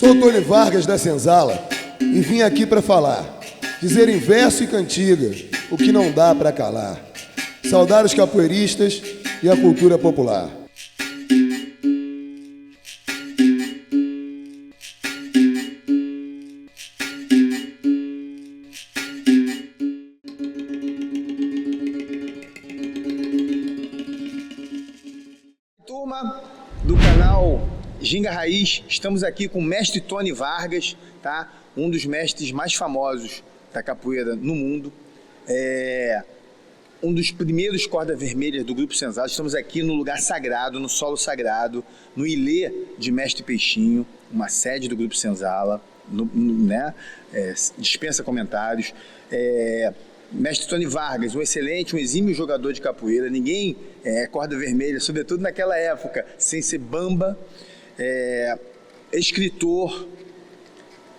Sou Tony Vargas da Senzala e vim aqui para falar, dizer em verso e cantiga o que não dá para calar, saudar os capoeiristas e a cultura popular. Turma do canal Ginga Raiz, estamos aqui com o mestre Tony Vargas, tá? Um dos mestres mais famosos da capoeira no mundo, um dos primeiros cordas vermelhas do Grupo Senzala. Estamos aqui no lugar sagrado, no solo sagrado, no Ilê de Mestre Peixinho, uma sede do Grupo Senzala, dispensa comentários. Mestre Tony Vargas, um excelente, um exímio jogador de capoeira, ninguém corda vermelha, sobretudo naquela época, sem ser bamba, escritor,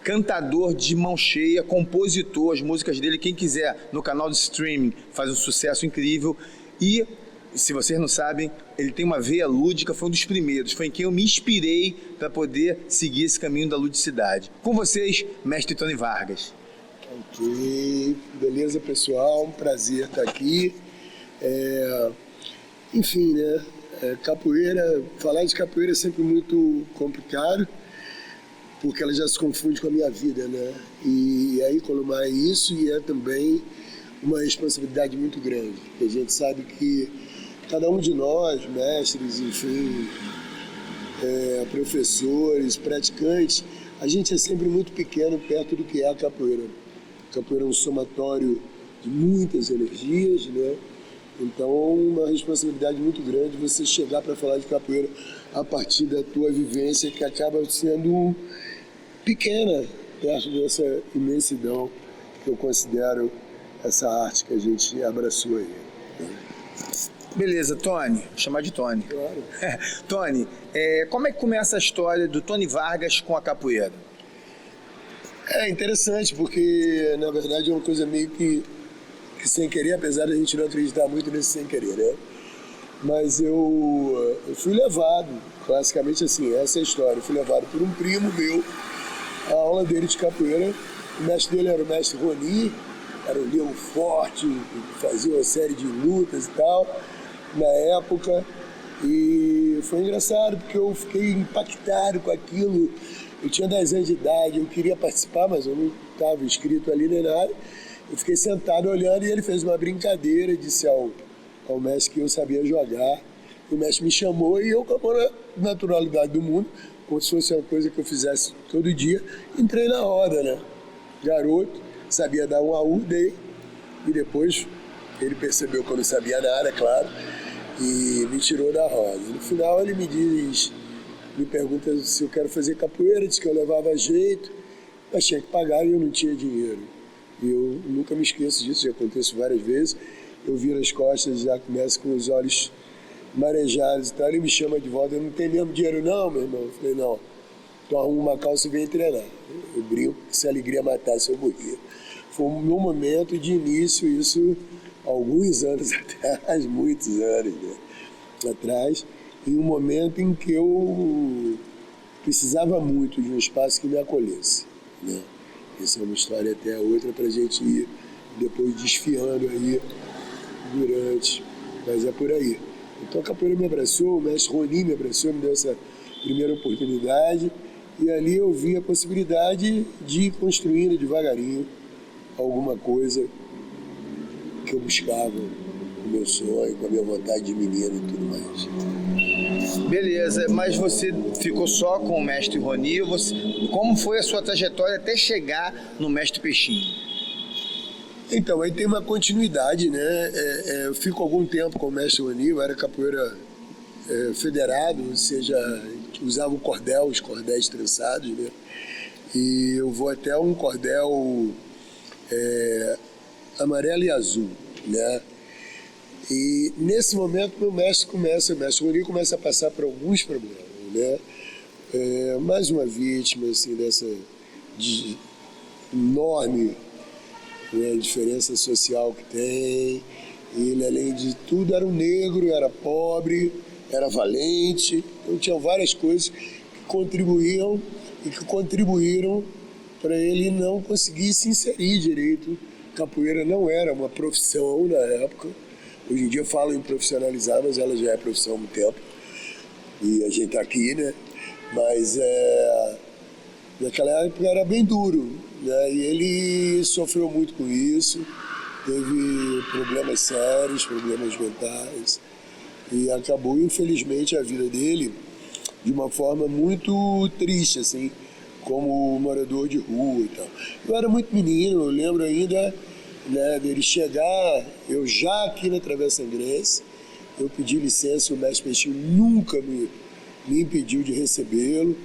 cantador de mão cheia, compositor, as músicas dele, quem quiser, no canal de streaming, faz um sucesso incrível. E, se vocês não sabem, ele tem uma veia lúdica, foi um dos primeiros, foi em quem eu me inspirei para poder seguir esse caminho da ludicidade. Com vocês, mestre Tony Vargas. Ok, beleza pessoal, um prazer estar aqui. Enfim, né, capoeira, falar de capoeira é sempre muito complicado, porque ela já se confunde com a minha vida, né? E aí colomar isso, e é também uma responsabilidade muito grande, porque a gente sabe que cada um de nós, mestres, enfim, professores, praticantes, a gente é sempre muito pequeno perto do que é a capoeira. A capoeira é um somatório de muitas energias, né? Então, uma responsabilidade muito grande você chegar para falar de capoeira a partir da tua vivência, que acaba sendo pequena perto dessa imensidão que eu considero essa arte que a gente abraçou aí. Beleza, Tony, vou chamar de Tony. Claro. Tony, como é que começa a história do Tony Vargas com a capoeira? É interessante, porque na verdade é uma coisa meio que sem querer, apesar de a gente não acreditar muito nesse sem querer, né? Mas eu fui levado, classicamente assim, essa é a história, eu fui levado por um primo meu, a aula dele de capoeira. O mestre dele era o mestre Roni, era um leão forte, fazia uma série de lutas e tal, na época. E foi engraçado, porque eu fiquei impactado com aquilo. Eu tinha 10 anos de idade, eu queria participar, mas eu não estava inscrito ali nem nada. Eu fiquei sentado olhando e ele fez uma brincadeira, disse ao mestre que eu sabia jogar. O mestre me chamou e eu, com a naturalidade do mundo, como se fosse uma coisa que eu fizesse todo dia, entrei na roda, né? Garoto, sabia dar um AU, dei. E depois ele percebeu que eu não sabia nada, claro, e me tirou da roda. No final ele me pergunta se eu quero fazer capoeira, disse que eu levava jeito, mas tinha que pagar e eu não tinha dinheiro. E eu nunca me esqueço disso, já aconteceu várias vezes. Eu viro as costas, já começo com os olhos marejados e tal, ele me chama de volta, eu não tenho mesmo dinheiro não, meu irmão. Eu falei, não, então arruma uma calça e vem treinar. Eu brinco, se a alegria matasse, eu morria. Foi o meu momento de início, isso alguns anos atrás, muitos anos, né, atrás, em um momento em que eu precisava muito de um espaço que me acolhesse, né? Essa é uma história até outra para a gente ir depois desfiando aí durante, mas é por aí. Então a capoeira me abraçou, o mestre Roni me abraçou, me deu essa primeira oportunidade, e ali eu vi a possibilidade de ir construindo devagarinho alguma coisa que eu buscava, com o meu sonho, com a minha vontade de menino e tudo mais. Beleza, mas você ficou só com o mestre Roni? Como foi a sua trajetória até chegar no mestre Peixinho? Então, aí tem uma continuidade, né? Eu fico algum tempo com o mestre Roni, eu era capoeira federado, ou seja, usava o cordel, os cordéis trançados, né? E eu vou até um cordel amarelo e azul, né? E nesse momento o mestre Roni começa a passar por alguns problemas, né? Mais uma vítima, assim, dessa enorme, né, diferença social que tem. Ele, além de tudo, era um negro, era pobre, era valente, então tinham várias coisas que contribuíam e que contribuíram para ele não conseguir se inserir direito. Capoeira não era uma profissão na época. Hoje em dia falam em profissionalizar, mas ela já é profissão há muito tempo. E a gente está aqui, né? Mas naquela época era bem duro, né? E ele sofreu muito com isso, teve problemas sérios, problemas mentais, e acabou, infelizmente, a vida dele de uma forma muito triste, assim, como morador de rua e tal. Eu era muito menino, eu lembro ainda, né, dele chegar, eu já aqui na Travessa Angrense, eu pedi licença, o mestre Peixinho nunca me impediu de recebê-lo,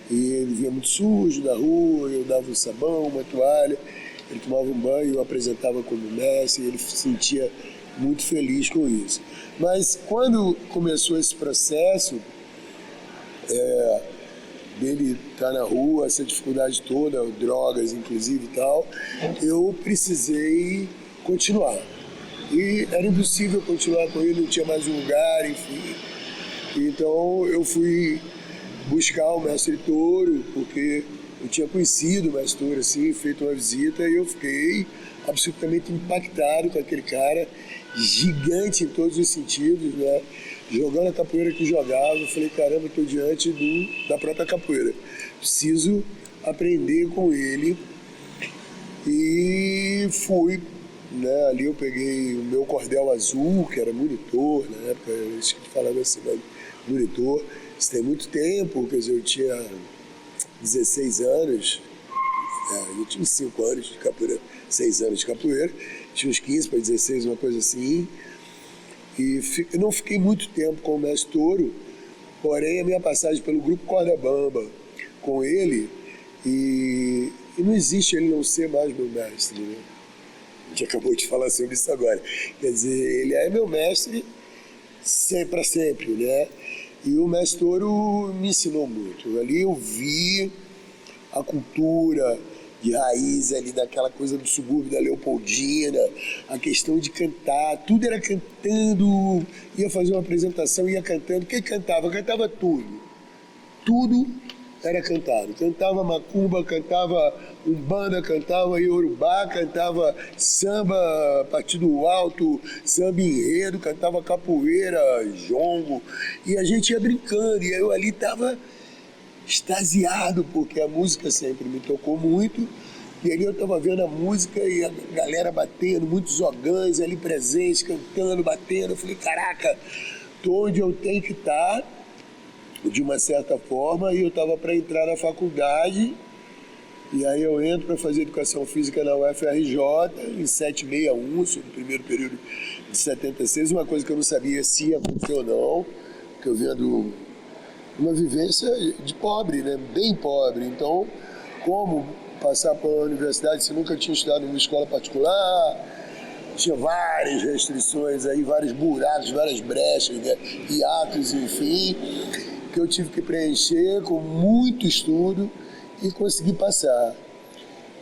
e ele vinha muito sujo da rua, eu dava um sabão, uma toalha, ele tomava um banho, eu apresentava como mestre, e ele se sentia muito feliz com isso. Mas quando começou esse processo, dele estar na rua, essa dificuldade toda, drogas inclusive e tal, eu precisei continuar. E era impossível continuar com ele, não tinha mais um lugar, enfim. Então eu fui buscar o mestre Toro, porque eu tinha conhecido o mestre Toro, assim, feito uma visita, e eu fiquei absolutamente impactado com aquele cara, gigante em todos os sentidos, né? Jogando a capoeira que jogava, eu falei, caramba, estou diante da própria capoeira. Preciso aprender com ele. E fui, né? Ali eu peguei o meu cordel azul, que era monitor, na época, eu acho que falava assim, monitor. Isso tem muito tempo, quer dizer, eu tinha 16 anos, eu tinha 5 anos de capoeira, 6 anos de capoeira, tinha uns 15 para 16, uma coisa assim. E eu não fiquei muito tempo com o mestre Toro, porém a minha passagem pelo grupo Corda Bamba com ele, e não existe ele não ser mais meu mestre, né? A gente acabou de falar sobre isso agora. Quer dizer, ele é meu mestre para sempre, né? E o mestre Toro me ensinou muito. Ali eu vi a cultura de raiz ali daquela coisa do subúrbio da Leopoldina, a questão de cantar, tudo era cantando, ia fazer uma apresentação, ia cantando. Quem cantava? Cantava tudo. Tudo era cantado. Cantava macumba, cantava umbanda, cantava iorubá, cantava samba, partido alto, samba enredo, cantava capoeira, jongo, e a gente ia brincando, e eu ali estava extasiado, porque a música sempre me tocou muito, e ali eu estava vendo a música e a galera batendo, muitos ogãs ali presentes, cantando, batendo. Eu falei, caraca, tô onde eu tenho que estar, de uma certa forma, e eu estava para entrar na faculdade, e aí eu entro para fazer Educação Física na UFRJ, em 761, no primeiro período de 76, uma coisa que eu não sabia se ia acontecer ou não, porque eu vendo uma vivência de pobre, né? Bem pobre. Então, como passar por uma universidade se nunca tinha estudado em uma escola particular? Tinha várias restrições aí, vários buracos, várias brechas, né? Hiatos, enfim, que eu tive que preencher com muito estudo e consegui passar.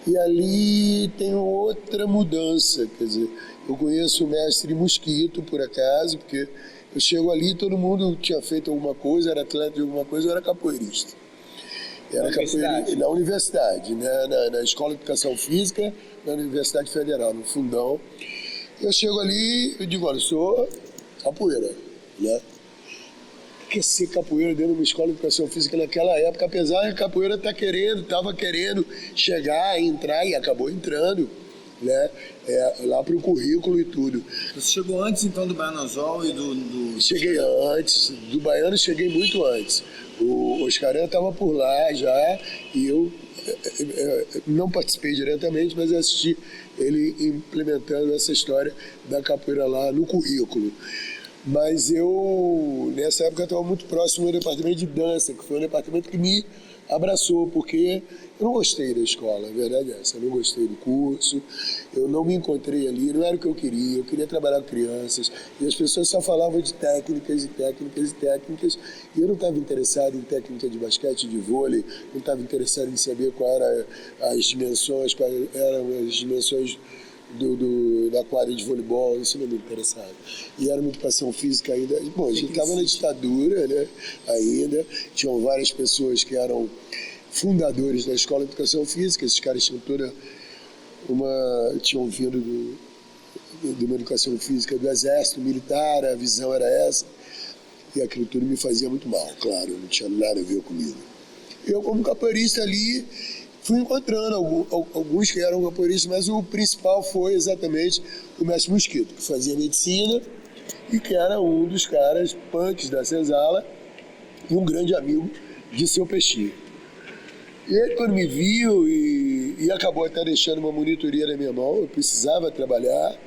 E ali tem outra mudança, quer dizer, eu conheço o mestre Mosquito, por acaso, porque eu chego ali, todo mundo tinha feito alguma coisa, era atleta de alguma coisa, eu era capoeirista. Era capoeirista na universidade, né? Na Escola de Educação Física, na Universidade Federal, no Fundão. Eu chego ali e digo, olha, eu sou capoeira, né? Porque ser capoeira dentro de uma escola de educação física naquela época, apesar de a capoeira estava querendo chegar, entrar e acabou entrando, né? Lá para o currículo e tudo. Você chegou antes então do Baianazol e do... Cheguei antes, do Baiano cheguei muito antes. O Oscaran estava por lá já e eu não participei diretamente, mas assisti ele implementando essa história da capoeira lá no currículo. Mas eu, nessa época, estava muito próximo ao departamento de dança, que foi um departamento que me abraçou, porque eu não gostei da escola, a verdade é essa. Eu não gostei do curso, eu não me encontrei ali, não era o que eu queria trabalhar com crianças, e as pessoas só falavam de técnicas e técnicas e técnicas, e eu não estava interessado em técnica de basquete, de vôlei, não estava interessado em saber quais eram as dimensões da quadra de voleibol, isso não me interessava. E era uma educação física ainda. Bom, a gente estava na ditadura, né? Ainda. Tinham várias pessoas que eram fundadores da Escola de Educação Física. Esses caras tinham vindo de uma educação física do Exército Militar, a visão era essa, e aquilo tudo me fazia muito mal, claro, não tinha nada a ver comigo. Eu, como capoeirista ali, fui encontrando alguns que eram capoeiristas, mas o principal foi exatamente o mestre Mosquito, que fazia medicina e que era um dos caras punks da senzala e um grande amigo de Seu Peixinho. E ele, quando me viu e acabou até deixando uma monitoria na minha mão, eu precisava trabalhar,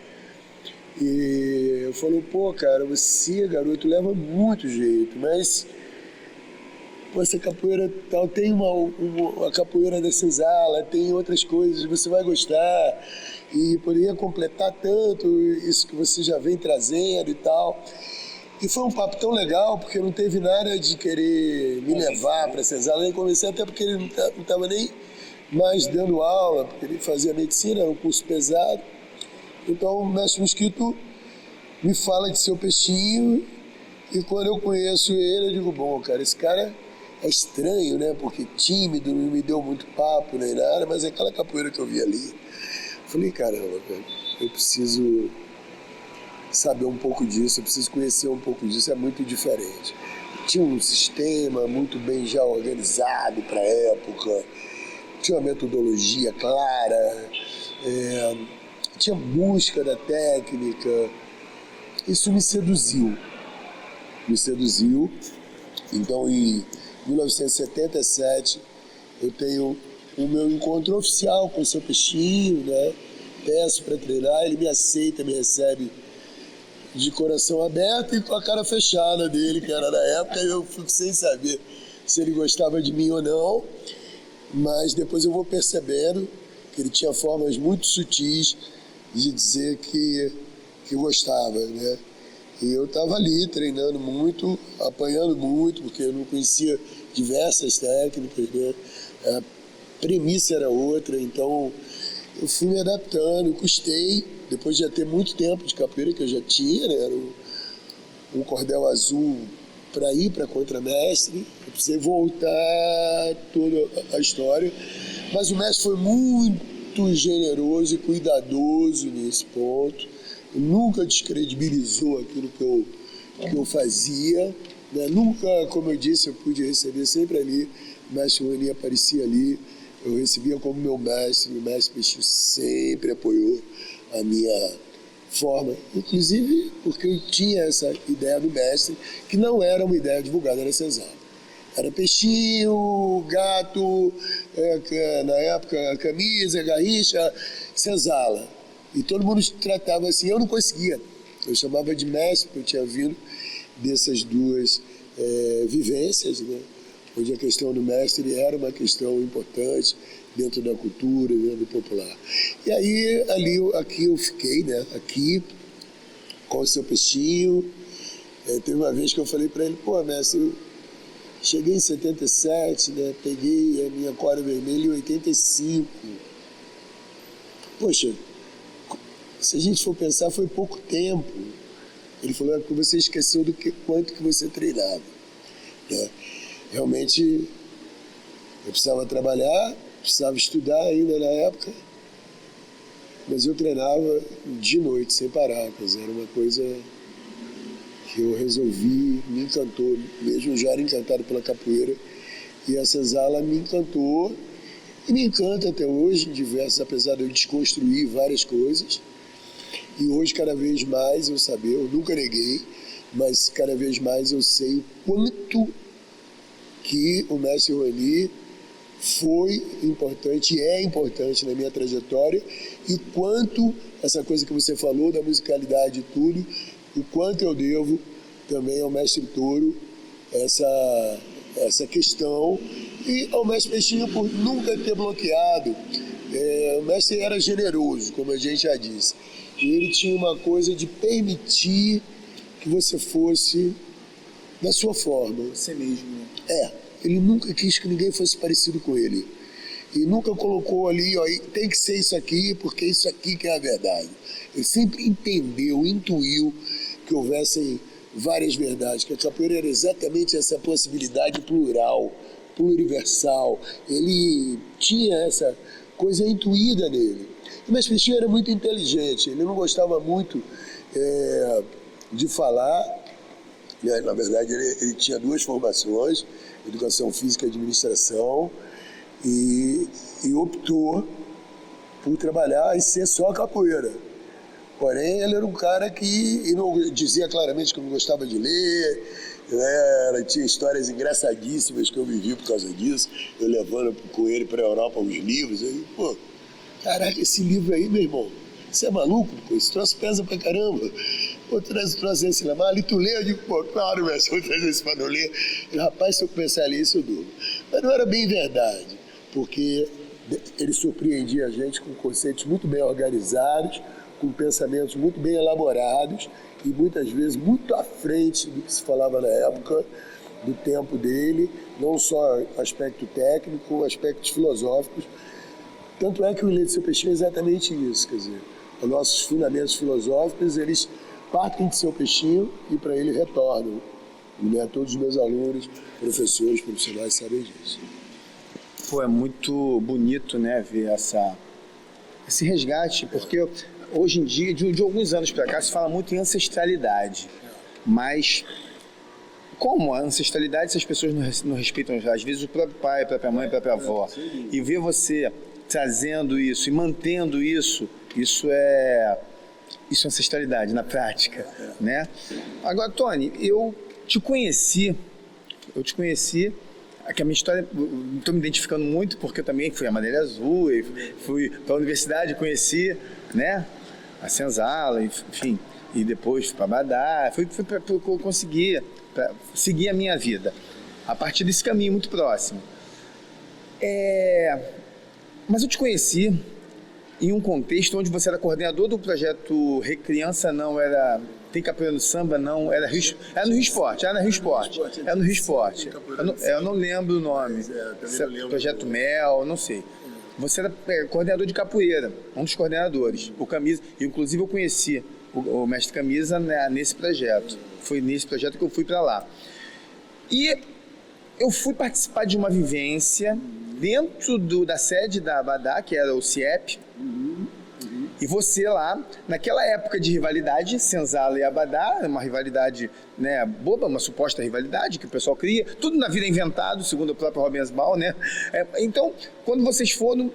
e falou: pô, cara, você, garoto, leva muito jeito, mas pô, essa capoeira tal, tem a capoeira da senzala, tem outras coisas, você vai gostar, e poderia completar tanto isso que você já vem trazendo e tal. E foi um papo tão legal, porque não teve nada de querer me levar para a senzala, nem comecei, até porque ele não estava nem mais dando aula, porque ele fazia medicina, era um curso pesado. Então o mestre Mosquito me fala de Seu Peixinho, e quando eu conheço ele, eu digo: bom, cara, esse cara é estranho, né? Porque tímido, não me deu muito papo nem nada, mas é aquela capoeira que eu vi ali. Eu falei: caramba, cara, eu preciso saber um pouco disso, eu preciso conhecer um pouco disso, é muito diferente. Tinha um sistema muito bem já organizado para a época, tinha uma metodologia clara, tinha busca da técnica. Isso me seduziu. Então, em 1977, eu tenho o meu encontro oficial com o Seu Peixinho, né? Peço para treinar, ele me aceita, me recebe de coração aberto e com a cara fechada dele, que era na época, eu fico sem saber se ele gostava de mim ou não, mas depois eu vou percebendo que ele tinha formas muito sutis de dizer que gostava, né? E eu estava ali treinando muito, apanhando muito, porque eu não conhecia diversas técnicas, né? A premissa era outra, então eu fui me adaptando, custei, depois de já ter muito tempo de capoeira que eu já tinha, né? Era um cordel azul para ir para contramestre, eu precisei voltar toda a história, mas o mestre foi muito generoso e cuidadoso nesse ponto, nunca descredibilizou aquilo que eu fazia, né? Nunca, como eu disse, eu pude receber sempre ali, o mestre Rony aparecia ali, eu recebia como meu mestre, o mestre Peixinho sempre apoiou a minha forma, inclusive porque eu tinha essa ideia do mestre, que não era uma ideia divulgada na senzala. Era Peixinho, gato, na época camisa, garrincha, senzala. E todo mundo tratava assim, eu não conseguia. Eu chamava de mestre, porque eu tinha vindo dessas duas vivências, né? Onde a questão do mestre era uma questão importante dentro da cultura, dentro do popular. E aí, aqui eu fiquei, né? Aqui, com o Seu Peixinho. Teve uma vez que eu falei para ele: pô, mestre, eu cheguei em 77, né? Peguei a minha corda vermelha em 85. Poxa, se a gente for pensar, foi pouco tempo. Ele falou: é porque você esqueceu do quanto que você treinava, né? Realmente, eu precisava trabalhar, precisava estudar ainda na época, mas eu treinava de noite, sem parar. Quer dizer, era uma coisa que eu resolvi, me encantou. Mesmo eu já era encantado pela capoeira, e a senzala me encantou, e me encanta até hoje, em diversos, apesar de eu desconstruir várias coisas. E hoje, cada vez mais, eu nunca neguei, mas cada vez mais eu sei o quanto que o mestre Rony foi importante e é importante na minha trajetória, e quanto essa coisa que você falou da musicalidade e tudo, o quanto eu devo também ao mestre Toro essa questão, e ao mestre Peixinho por nunca ter bloqueado. O mestre era generoso, como a gente já disse, e ele tinha uma coisa de permitir que você fosse da sua forma. Você mesmo, né? Ele nunca quis que ninguém fosse parecido com ele. E nunca colocou ali, ó, tem que ser isso aqui, porque isso aqui que é a verdade. Ele sempre entendeu, intuiu que houvessem várias verdades, que a capoeira era exatamente essa possibilidade plural, pluriversal, ele tinha essa coisa intuída nele. Mas Peixinho era muito inteligente, ele não gostava muito de falar, né? Na verdade ele tinha 2 formações, educação física e administração, e optou por trabalhar e ser só capoeira. Porém, ele era um cara que não dizia claramente que não gostava de ler, né? Tinha histórias engraçadíssimas que eu vivi por causa disso, eu levando com ele para a Europa os livros. Aí, pô, caraca, esse livro aí, meu irmão, você é maluco? Pô, esse troço pesa pra caramba. Pô, traz o troço desse lá, ali tu lê? Eu digo, pô, claro, meu, se eu trazer esse pra não ler. Eu, rapaz, se eu começar a ler isso, eu durmo. Mas não era bem verdade, porque ele surpreendia a gente com conceitos muito bem organizados, com pensamentos muito bem elaborados e muitas vezes muito à frente do que se falava na época, do tempo dele, não só aspecto técnico, aspectos filosóficos. Tanto é que o Ilê de Seu Peixinho é exatamente isso, quer dizer, os nossos fundamentos filosóficos, eles partem de Seu Peixinho e para ele retornam. Né? Todos os meus alunos, professores, profissionais sabem disso. Pô, é muito bonito, né, ver esse resgate, porque hoje em dia, de alguns anos para cá, se fala muito em ancestralidade, mas como a ancestralidade se as pessoas não respeitam, às vezes, o próprio pai, a própria mãe, a própria avó, e ver você trazendo isso e mantendo isso, isso é ancestralidade na prática, né? Agora, Tony, eu te conheci, que a minha história, estou me identificando muito, porque eu também fui a Madeira Azul, e fui para a universidade, conheci, né, a Senzala, enfim, e depois fui para Abadá, fui para conseguir seguir a minha vida, a partir desse caminho muito próximo. Mas eu te conheci em um contexto onde você era coordenador do projeto Recriança Não Era... Tem Capoeira no Samba? Não, era no Rio Esporte. Eu não lembro o nome. Projeto Mel, não sei. Você era coordenador de capoeira, um dos coordenadores. O Camisa, inclusive eu conheci o mestre Camisa, né, nesse projeto. Foi nesse projeto que eu fui para lá. E eu fui participar de uma vivência dentro da sede da Abadá, que era o CIEP. E você lá, naquela época de rivalidade, Senzala e Abadá, uma rivalidade, né, boba, uma suposta rivalidade que o pessoal cria, tudo na vida é inventado, segundo o próprio Rubens Bal, né? Então, quando vocês foram,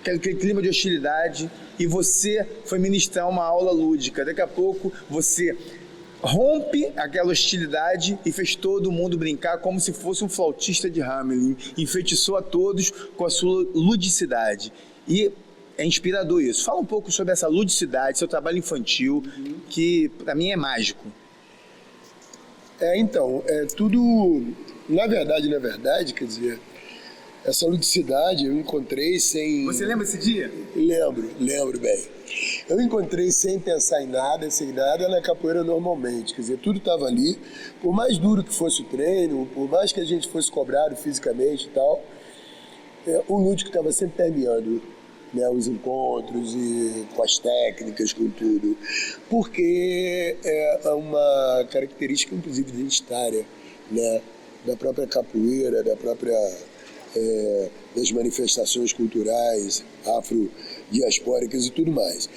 aquele clima de hostilidade, e você foi ministrar uma aula lúdica, daqui a pouco você rompe aquela hostilidade e fez todo mundo brincar como se fosse um flautista de Hamelin, enfeitiçou a todos com a sua ludicidade. E é inspirador isso. Fala um pouco sobre essa ludicidade, seu trabalho infantil, que para mim é mágico. Então, tudo, na verdade, quer dizer, essa ludicidade eu encontrei sem... Você lembra esse dia? Lembro bem. Eu encontrei sem pensar em nada, sem nada, na capoeira normalmente. Quer dizer, tudo estava ali. Por mais duro que fosse o treino, por mais que a gente fosse cobrado fisicamente e tal, o lúdico estava sempre permeando, né, os encontros e com as técnicas, com tudo. Porque é uma característica, inclusive, identitária, né, da própria capoeira, das manifestações culturais afrodiaspóricas e tudo mais.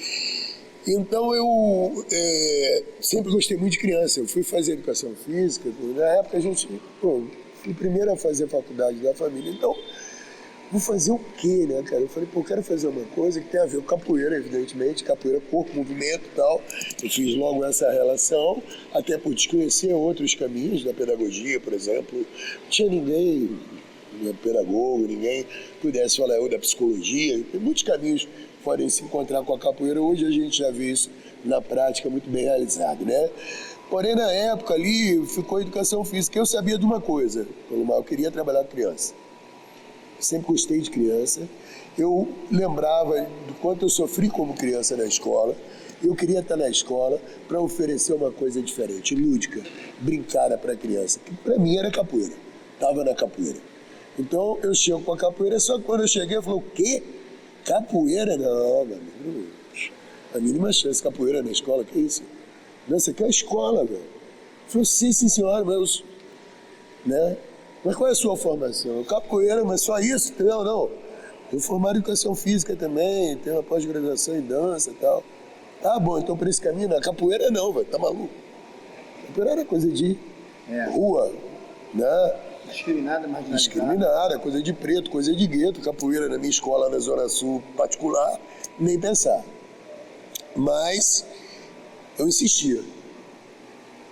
Então eu sempre gostei muito de criança. Eu fui fazer educação física, na época a gente fui primeiro a fazer faculdade da família, então vou fazer o quê, né, cara? Eu falei, eu quero fazer uma coisa que tem a ver com capoeira, evidentemente, capoeira, corpo, movimento e tal. Eu fiz logo essa relação, até por desconhecer outros caminhos da pedagogia, por exemplo. Não tinha ninguém, pedagogo, ninguém pudesse falar eu da psicologia. Tem muitos caminhos que podem se encontrar com a capoeira. Hoje a gente já vê isso na prática muito bem realizado, né? Porém, na época ali, ficou educação física. Eu sabia de uma coisa, eu queria trabalhar com criança. Sempre gostei de criança. Eu lembrava do quanto eu sofri como criança na escola. Eu queria estar na escola para oferecer uma coisa diferente, lúdica, brincada para a criança, que para mim era capoeira. Estava na capoeira. Então eu chego com a capoeira, só que quando eu cheguei eu falei, o quê? Capoeira? Não, meu amigo, a mínima chance, capoeira na escola, que isso? Não, isso aqui é a escola, velho. Eu falei, sim senhora, mas, né? Mas qual é a sua formação? Capoeira, mas só isso? Não, não. Eu formado em educação física também, tenho uma pós-graduação em dança e tal. Tá bom, então por esse caminho, não. Capoeira não, velho, tá maluco? Capoeira era coisa de rua, né? Discriminada, marginalizada. Discriminada, coisa de preto, coisa de gueto. Capoeira na minha escola na Zona Sul particular, nem pensar. Mas eu insistia.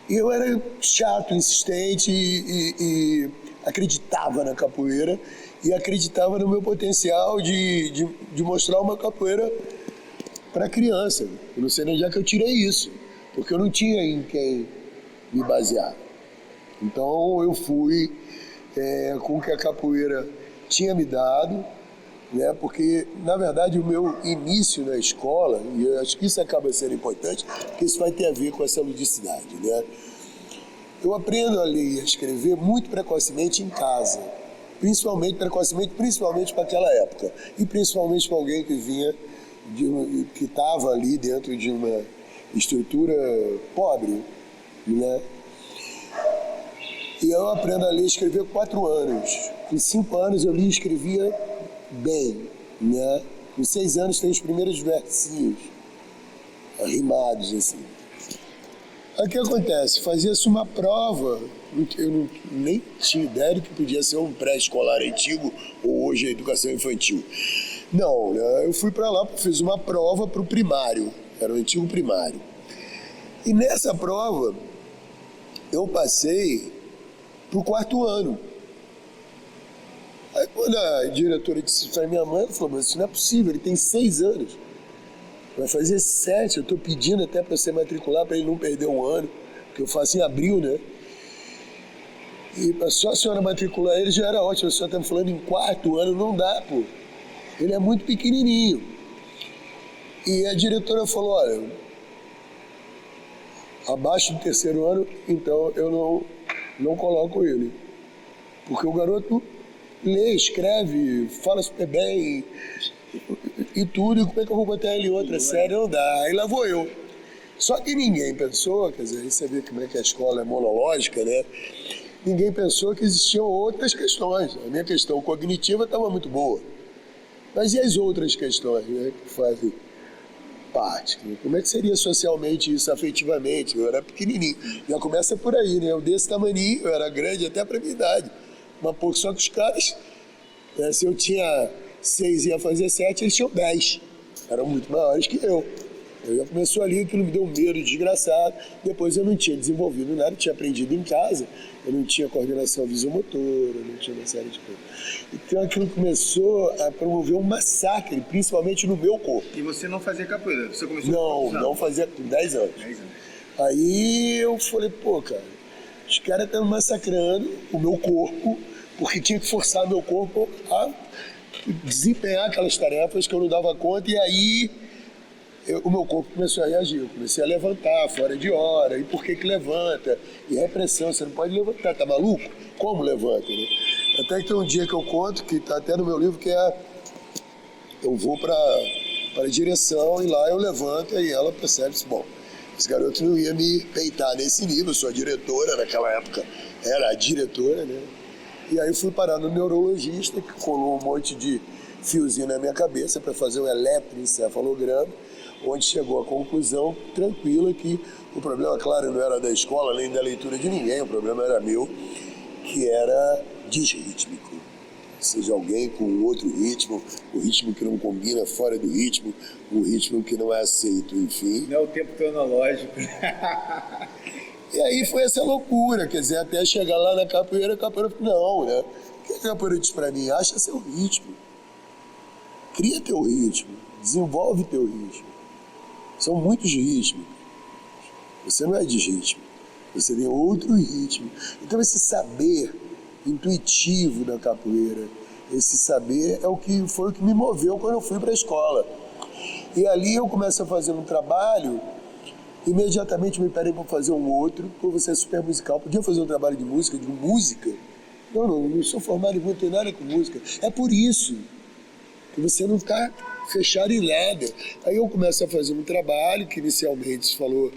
E eu era chato, insistente e acreditava na capoeira e acreditava no meu potencial de mostrar uma capoeira para criança. Eu não sei nem onde é que eu tirei isso, porque eu não tinha em quem me basear. Então eu fui com o que a capoeira tinha me dado, né? Porque, na verdade, o meu início na escola, e eu acho que isso acaba sendo importante, porque isso vai ter a ver com essa ludicidade, né? Eu aprendo a ler e a escrever muito precocemente em casa, principalmente para aquela época, e principalmente para alguém que vinha, que estava ali dentro de uma estrutura pobre, né? E eu aprendo a ler e escrever com 4 anos. Com 5 anos eu li e escrevia bem, né? Com 6 anos tem os primeiros versinhos, rimados, assim. Aí o que acontece? Fazia-se uma prova, eu nem tinha ideia do que podia ser um pré-escolar antigo ou hoje a educação infantil. Não, né? Eu fui para lá, fiz uma prova para o primário, era o antigo primário. E nessa prova, eu passei para o 4º ano. Aí quando a diretora disse para minha mãe, ela falou, mas isso não é possível, ele tem 6 anos. Vai fazer 7, eu estou pedindo até para você matricular, para ele não perder um ano, que eu faço em abril, né? E só a senhora matricular ele já era ótimo, a senhora está me falando em 4º ano, não dá, pô. Ele é muito pequenininho. E a diretora falou, olha, abaixo do 3º ano, então eu não coloco ele. Porque o garoto lê, escreve, fala super bem e tudo, e como é que eu vou botar ele em outra série? Não dá. Aí lá vou eu. Só que ninguém pensou, quer dizer, aí você vê como é que a escola é monológica, né? Ninguém pensou que existiam outras questões. A minha questão cognitiva estava muito boa. Mas e as outras questões, né, que fazem parte? Como é que seria socialmente isso, afetivamente? Eu era pequenininho. Já começa por aí, né? Eu desse tamaninho, eu era grande até para minha idade. Mas pouco, só que os caras, se eu tinha 6 e ia fazer 7, eles tinham 10. Eram muito maiores que eu. Eu já começou ali, aquilo me deu um medo desgraçado. Depois eu não tinha desenvolvido nada, eu tinha aprendido em casa. Eu não tinha coordenação visomotora, eu não tinha uma série de coisas. Então aquilo começou a promover um massacre, principalmente no meu corpo. E você não fazia capoeira? Você começou Não fazia com 10 anos. 10 anos. Aí eu falei, pô, cara, os caras estão massacrando o meu corpo, porque tinha que forçar meu corpo a desempenhar aquelas tarefas que eu não dava conta, e aí o meu corpo começou a reagir, eu comecei a levantar fora de hora, e por que levanta? E repressão, você não pode levantar, tá maluco? Como levanta, né? Até que tem um dia que eu conto, que tá até no meu livro, que eu vou para a direção e lá eu levanto e ela percebe, bom, esse garoto não ia me peitar nesse nível, eu sou a diretora, naquela época era a diretora, né? E aí fui parar no neurologista, que colou um monte de fiozinho na minha cabeça para fazer um eletroencefalograma, onde chegou à conclusão tranquila que o problema, claro, não era da escola, nem da leitura de ninguém, o problema era meu, que era disrítmico. Ou seja, alguém com outro ritmo, o ritmo que não combina fora do ritmo, o ritmo que não é aceito, enfim. Não é o tempo cronológico. E aí foi essa loucura, quer dizer, até chegar lá na capoeira, a capoeira não, né? O que a capoeira diz pra mim? Acha seu ritmo. Cria teu ritmo, desenvolve teu ritmo. São muitos ritmos. Você não é de ritmo, você tem outro ritmo. Então esse saber intuitivo da capoeira, esse saber foi o que me moveu quando eu fui para a escola. E ali eu começo a fazer um trabalho, imediatamente me pedem para fazer um outro, porque você é super musical. Podia fazer um trabalho de música, de música? Não sou formado em música, não tenho nada com música. É por isso que você não está fechado em nada. Aí eu começo a fazer um trabalho que inicialmente se falou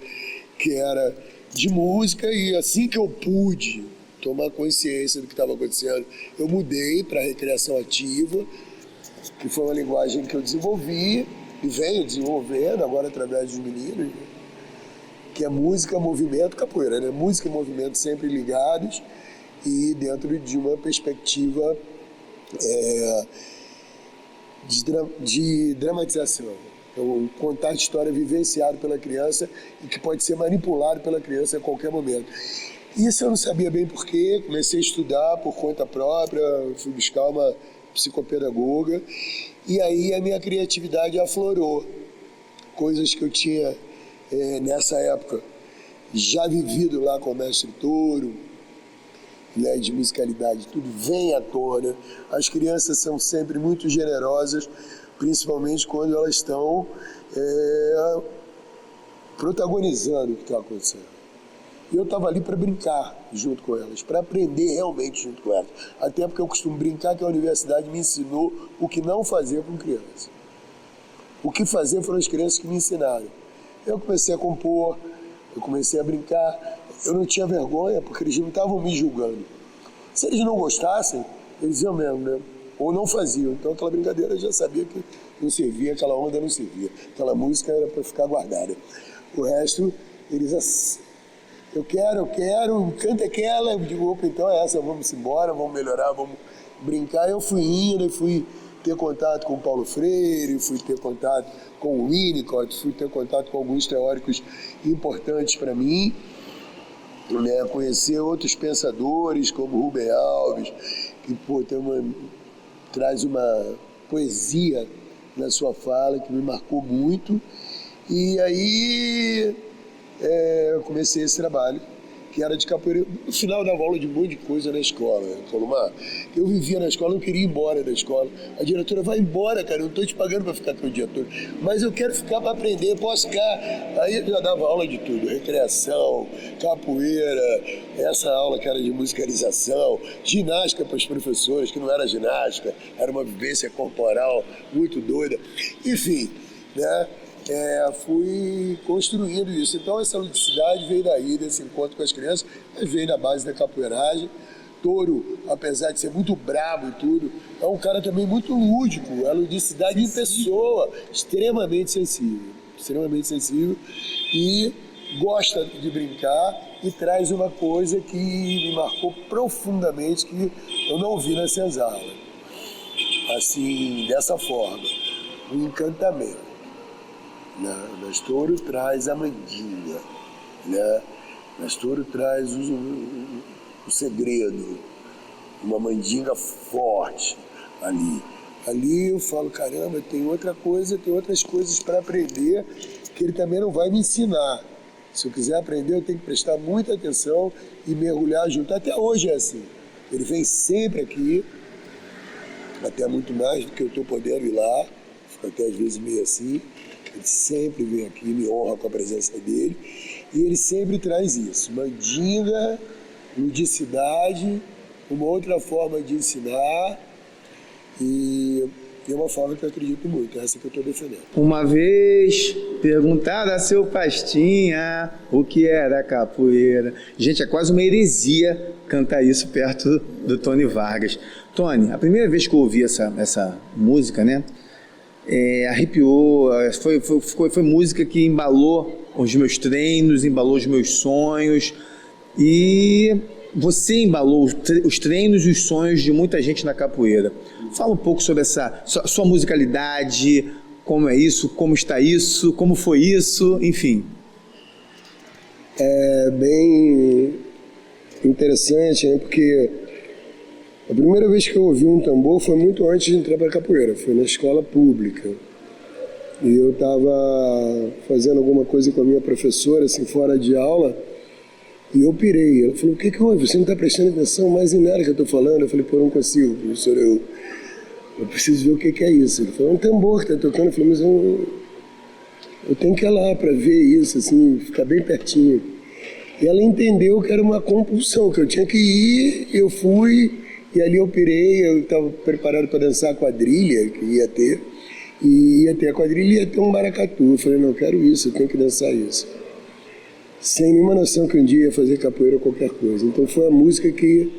que era de música, e assim que eu pude tomar consciência do que estava acontecendo. Eu mudei para a recreação ativa, que foi uma linguagem que eu desenvolvi e venho desenvolvendo agora através dos meninos, que é música, movimento, capoeira, né? Música e movimento sempre ligados e dentro de uma perspectiva de dramatização. Então, contar a história vivenciada pela criança e que pode ser manipulado pela criança a qualquer momento. Isso eu não sabia bem porquê, comecei a estudar por conta própria, fui buscar uma psicopedagoga e aí a minha criatividade aflorou. Coisas que eu tinha nessa época já vivido lá com o mestre Touro, né, de musicalidade, tudo vem à tona. As crianças são sempre muito generosas, principalmente quando elas estão protagonizando o que está acontecendo. E eu estava ali para brincar junto com elas, para aprender realmente junto com elas. Até porque eu costumo brincar que a universidade me ensinou o que não fazer com crianças. O que fazer foram as crianças que me ensinaram. Eu comecei a compor, eu comecei a brincar. Eu não tinha vergonha, porque eles não estavam me julgando. Se eles não gostassem, eles diziam mesmo, né? Ou não faziam. Então aquela brincadeira eu já sabia que não servia, aquela onda não servia. Aquela música era para ficar guardada. O resto, eles... Eu quero, canta aquela. Eu digo, opa, então é essa, vamos embora, vamos melhorar, vamos brincar. Eu fui indo, fui ter contato com o Paulo Freire, fui ter contato com o Winnicott, fui ter contato com alguns teóricos importantes para mim, né? Conhecer outros pensadores como Rubem Alves, que traz uma poesia na sua fala que me marcou muito. E aí eu comecei esse trabalho, que era de capoeira. No final dava aula de um monte de coisa na escola. Eu vivia na escola, eu queria ir embora da escola. A diretora, vai embora, cara, eu não estou te pagando para ficar aqui o dia todo. Mas eu quero ficar para aprender, posso ficar. Aí eu já dava aula de tudo, recreação, capoeira, essa aula que era de musicalização, ginástica para os professores, que não era ginástica, era uma vivência corporal muito doida. Enfim, né? Fui construindo isso. Então essa ludicidade veio daí, desse encontro com as crianças, mas veio da base da capoeiragem. Touro, apesar de ser muito brabo e tudo, é um cara também muito lúdico, a ludicidade em pessoa, extremamente sensível e gosta de brincar e traz uma coisa que me marcou profundamente, que eu não vi na senzala. Assim, dessa forma, um encantamento. Mas Touro traz a mandinga, né? Mas Touro traz o segredo, uma mandinga forte ali. Ali eu falo, caramba, tem outra coisa, tem outras coisas para aprender que ele também não vai me ensinar. Se eu quiser aprender, eu tenho que prestar muita atenção e mergulhar junto. Até hoje é assim. Ele vem sempre aqui, até muito mais do que eu estou podendo ir lá, fico até às vezes meio assim. Ele sempre vem aqui, me honra com a presença dele. E ele sempre traz isso. Mandinga, ludicidade, uma outra forma de ensinar. E é uma forma que eu acredito muito, essa que eu estou defendendo. Uma vez perguntaram a seu Pastinha o que era capoeira. Gente, é quase uma heresia cantar isso perto do Tony Vargas. Tony, a primeira vez que eu ouvi essa música, né? Arrepiou, foi música que embalou os meus treinos, embalou os meus sonhos, e você embalou os treinos e os sonhos de muita gente na capoeira. Fala um pouco sobre essa sua musicalidade, como é isso, como está isso, como foi isso, enfim. É bem interessante, né? Porque a primeira vez que eu ouvi um tambor foi muito antes de entrar para a capoeira, foi na escola pública. E eu estava fazendo alguma coisa com a minha professora, assim, fora de aula, e eu pirei. Ela falou, o que houve? Você não está prestando atenção mais em nada que eu estou falando? Eu falei, pô, eu não consigo, professor, eu preciso ver o que é isso. Ele falou, é um tambor que está tocando. Eu falei, mas eu tenho que ir lá para ver isso, assim, ficar bem pertinho. E ela entendeu que era uma compulsão, que eu tinha que ir, eu fui. E ali eu pirei, eu estava preparado para dançar a quadrilha que ia ter. E ia ter a quadrilha e ia ter um maracatu. Eu falei, não, eu quero isso, eu tenho que dançar isso. sem nenhuma noção que um dia ia fazer capoeira ou qualquer coisa. Então foi a música que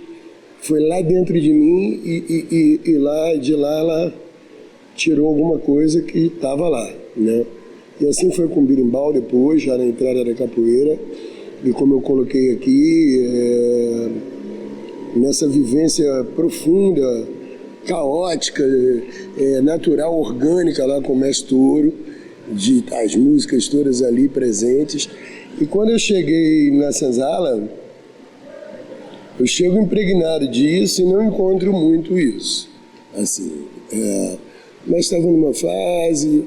foi lá dentro de mim e lá de lá ela tirou alguma coisa que estava lá, né? E assim foi com o berimbau depois, já na entrada da capoeira. E como eu coloquei aqui, nessa vivência profunda, caótica, natural, orgânica lá com o Mestre Touro, de as músicas todas ali presentes. E quando eu cheguei na Senzala, eu chego impregnado disso e não encontro muito isso. Assim, mas estava numa fase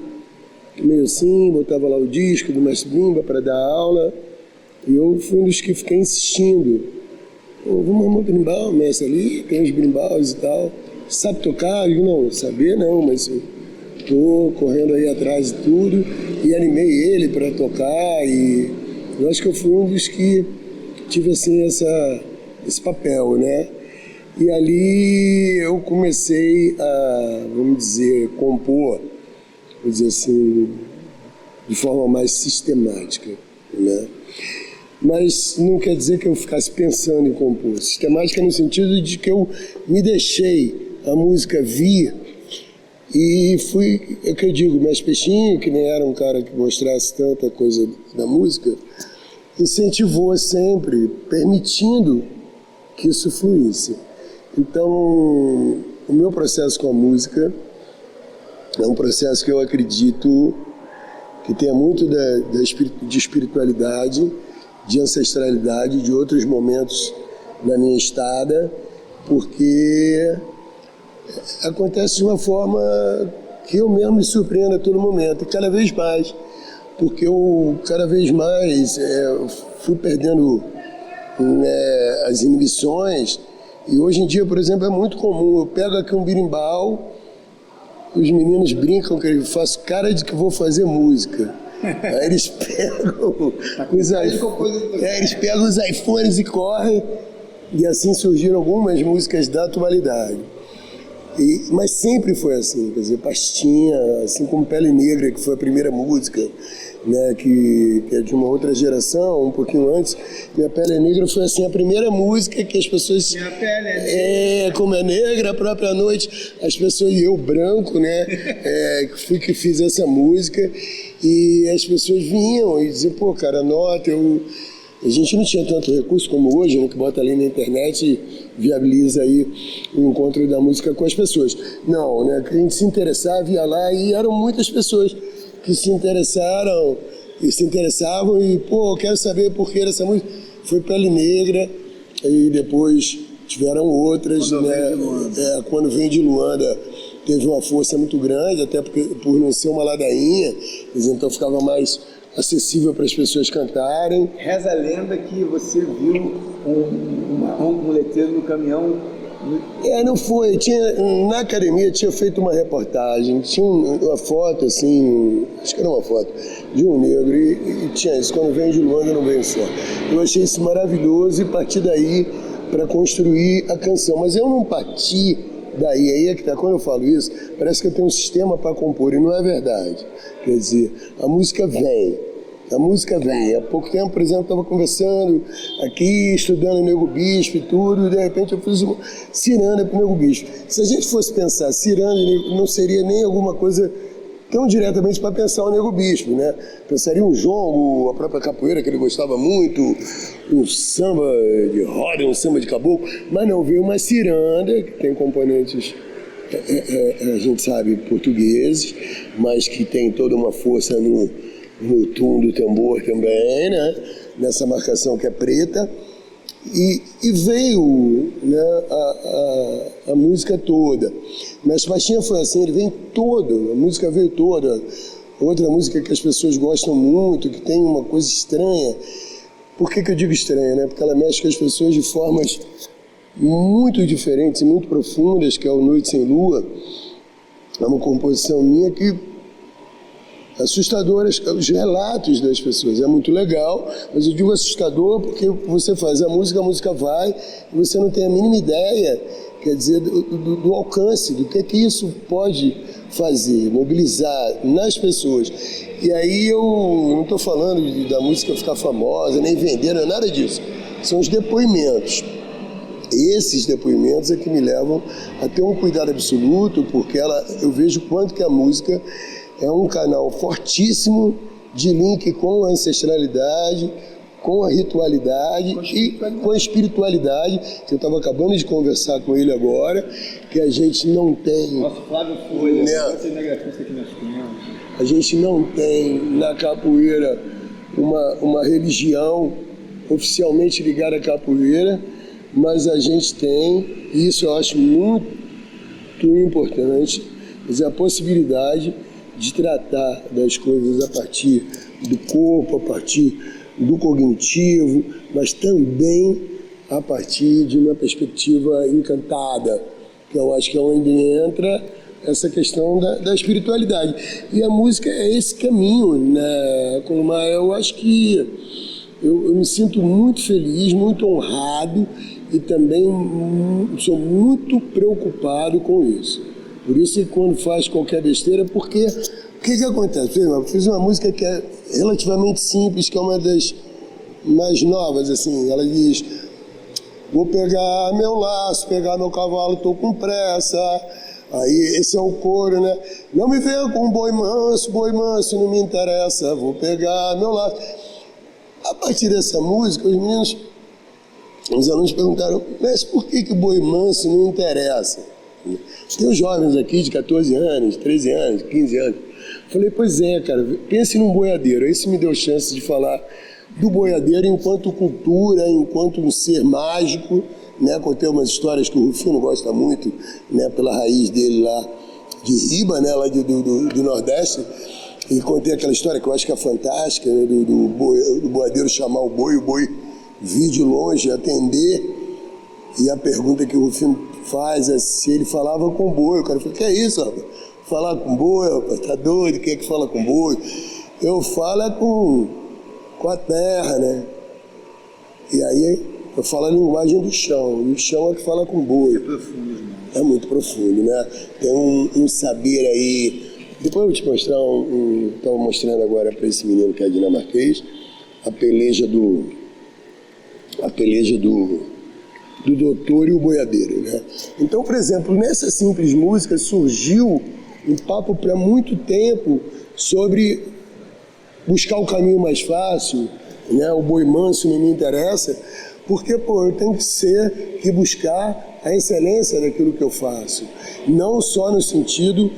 meio assim, botava lá o disco do Mestre Bimba para dar aula, e eu fui um dos que fiquei insistindo. Vamos arrumar um berimbau, mestre ali, tem uns berimbaus e tal. Sabe tocar? Eu digo, não, saber não, mas eu tô correndo aí atrás de tudo, e animei ele para tocar, e eu acho que eu fui um dos que tive assim esse papel, né? E ali eu comecei a, vamos dizer, compor, vou dizer assim, de forma mais sistemática, né? Mas não quer dizer que eu ficasse pensando em compor. Sistemática no sentido de que eu me deixei a música vir e fui, é o que eu digo, Mestre Peixinho, que nem era um cara que mostrasse tanta coisa da música, incentivou sempre, permitindo que isso fluísse. Então, o meu processo com a música é um processo que eu acredito que tenha muito de espiritualidade, de ancestralidade, de outros momentos da minha estada, porque acontece de uma forma que eu mesmo me surpreendo a todo momento, e cada vez mais, porque eu cada vez mais fui perdendo as inibições, e hoje em dia, por exemplo, é muito comum, eu pego aqui um berimbau, os meninos brincam que eu faço cara de que vou fazer música. Aí eles pegam os iPhones e correm, e assim surgiram algumas músicas da atualidade. Mas sempre foi assim, quer dizer, Pastinha, assim como Pele Negra, que foi a primeira música, né, que é de uma outra geração, um pouquinho antes. Minha Pele Negra foi assim a primeira música que as pessoas... Minha pele é negra. Como é negra, a própria noite, as pessoas, e eu branco, né, fui que fiz essa música, e as pessoas vinham e diziam, pô, cara, anota, a gente não tinha tanto recurso como hoje, né, que bota ali na internet e viabiliza aí o encontro da música com as pessoas. Não, né, que a gente se interessava, ia lá, e eram muitas pessoas que se interessaram e se interessavam e, pô, eu quero saber por que essa música. Foi Pele Negra, e depois tiveram outras, Quando Vem de Luanda teve uma força muito grande, até por não ser uma ladainha, então ficava mais acessível para as pessoas cantarem. Reza a lenda que você viu um letreiro no caminhão. Não foi. Na academia tinha feito uma reportagem, tinha uma foto assim, acho que era uma foto, de um negro, e tinha isso, quando vem de Luanda não vem só. Eu achei isso maravilhoso e parti daí para construir a canção. Mas eu não parti daí, aí é que tá, quando eu falo isso, parece que eu tenho um sistema para compor, e não é verdade. Quer dizer, a música vem. Há pouco tempo, por exemplo, eu estava conversando aqui, estudando Nego Bispo e tudo, e de repente eu fiz uma ciranda para o Nego Bispo. Se a gente fosse pensar ciranda, não seria nem alguma coisa tão diretamente para pensar o Nego Bispo, né? Pensaria um jongo, a própria capoeira que ele gostava muito, um samba de roda, um samba de caboclo, mas não, veio uma ciranda, que tem componentes, a gente sabe, portugueses, mas que tem toda uma força no tum do tambor também, né? Nessa marcação que é preta, e veio, né, a música toda. Mas Pastinha foi assim, ele vem todo, a música veio toda. Outra música que as pessoas gostam muito, que tem uma coisa estranha. Por que eu digo estranha, né? Porque ela mexe com as pessoas de formas muito diferentes e muito profundas, que é o Noite Sem Lua. É uma composição minha que assustadoras, os relatos das pessoas, é muito legal, mas eu digo assustador porque você faz a música vai, e você não tem a mínima ideia, quer dizer, do alcance, do que isso pode fazer, mobilizar nas pessoas. E aí eu não estou falando da música ficar famosa, nem vender, não é nada disso. São os depoimentos. Esses depoimentos é que me levam a ter um cuidado absoluto, porque eu vejo quanto que a música é um canal fortíssimo de link com a ancestralidade, com a ritualidade e com a espiritualidade, que eu estava acabando de conversar com ele agora, que a gente não tem... Nosso Flávio Folha, cinegrafista aqui nós temos. A gente não tem na capoeira uma religião oficialmente ligada à capoeira, mas a gente tem, e isso eu acho muito importante, a possibilidade de tratar das coisas a partir do corpo, a partir do cognitivo, mas também a partir de uma perspectiva encantada, que eu acho que é onde entra essa questão da espiritualidade. E a música é esse caminho, né, Colomar? Eu acho que eu me sinto muito feliz, muito honrado e também sou muito preocupado com isso. Por isso que quando faz qualquer besteira, porque o que acontece? Eu fiz uma música que é relativamente simples, que é uma das mais novas, assim, ela diz: vou pegar meu laço, pegar meu cavalo, tô com pressa. Aí esse é o coro, né? Não me venha com boi manso não me interessa, vou pegar meu laço. A partir dessa música, os alunos perguntaram: mas por que o boi manso não interessa? Tem os jovens aqui de 14 anos, 13 anos, 15 anos. Falei: pois é, cara, pense num boiadeiro. Aí isso me deu chance de falar do boiadeiro enquanto cultura, enquanto um ser mágico, né? Contei umas histórias que o Rufino gosta muito, né? Pela raiz dele lá de Riba, né? Lá do Nordeste. E contei aquela história que eu acho que é fantástica, né? do boiadeiro chamar o boi vir de longe, atender. E a pergunta que o Rufino faz é se ele falava com boi. O cara falou: que é isso, rapaz? Falar com boi, rapaz? Tá doido? Quem é que fala com boi? Eu falo com a terra, né? E aí eu falo a linguagem do chão. E o chão é que fala com boi. É profundo, irmão. É muito profundo, né? Tem um saber aí. Depois eu vou te mostrar estava mostrando agora para esse menino que é dinamarquês a peleja do doutor e o boiadeiro, né? Então, por exemplo, nessa simples música surgiu um papo para muito tempo sobre buscar o caminho mais fácil, né? O boi manso não me interessa, porque, eu tenho que buscar a excelência daquilo que eu faço, não só no sentido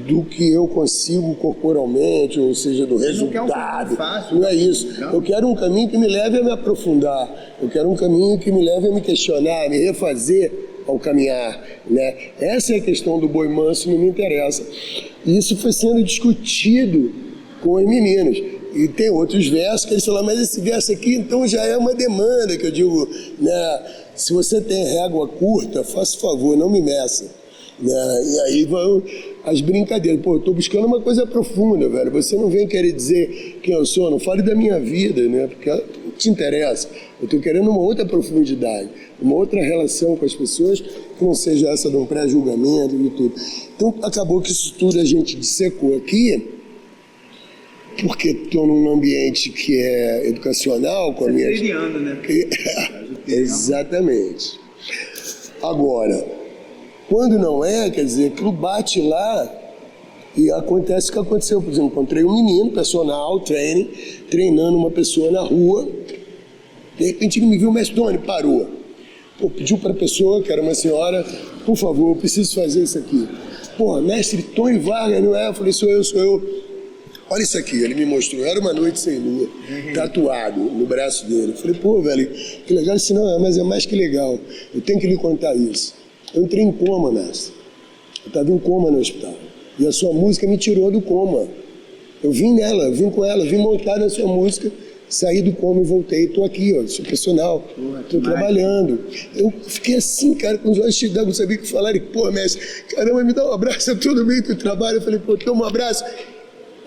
do que eu consigo corporalmente, ou seja, do resultado. Não é isso. Eu quero um caminho que me leve a me aprofundar. Eu quero um caminho que me leve a me questionar, a me refazer ao caminhar, né? Essa é a questão do boi manso, não me interessa. E isso foi sendo discutido com os meninos. E tem outros versos que eles falam: mas esse verso aqui então já é uma demanda, que eu digo, né? Se você tem régua curta, faça favor, não me meça. E aí vão as brincadeiras. Eu tô buscando uma coisa profunda, velho. Você não vem querer dizer quem eu sou, não fale da minha vida, né? Porque não te interessa. Eu tô querendo uma outra profundidade, uma outra relação com as pessoas que não seja essa de um pré-julgamento e tudo. Então acabou que isso tudo a gente dissecou aqui, porque estou num ambiente que é educacional com a minha... né? Exatamente. Agora, quando não é, quer dizer, aquilo bate lá e acontece o que aconteceu. Por exemplo, encontrei um menino, personal, treinando uma pessoa na rua. De repente ele me viu: mestre Tony, parou. Pediu para a pessoa, que era uma senhora: por favor, eu preciso fazer isso aqui. Mestre Tony Vargas, não é? Eu falei: sou eu. Olha isso aqui, ele me mostrou. Era uma noite sem lua, tatuado no braço dele. Eu falei: velho, que legal. Ele disse: não, mas é mais que legal. Eu tenho que lhe contar isso. Eu entrei em coma, mestre. Eu estava em coma no hospital. E a sua música me tirou do coma. Eu vim com ela, vim montar na sua música, saí do coma e voltei. Estou aqui, sou personal, estou trabalhando. Eu fiquei assim, cara, com os olhos cheios d'água, não sabia o que falar. E, mestre, caramba, me dá um abraço, eu tô no meio do trabalho. Eu falei: toma um abraço.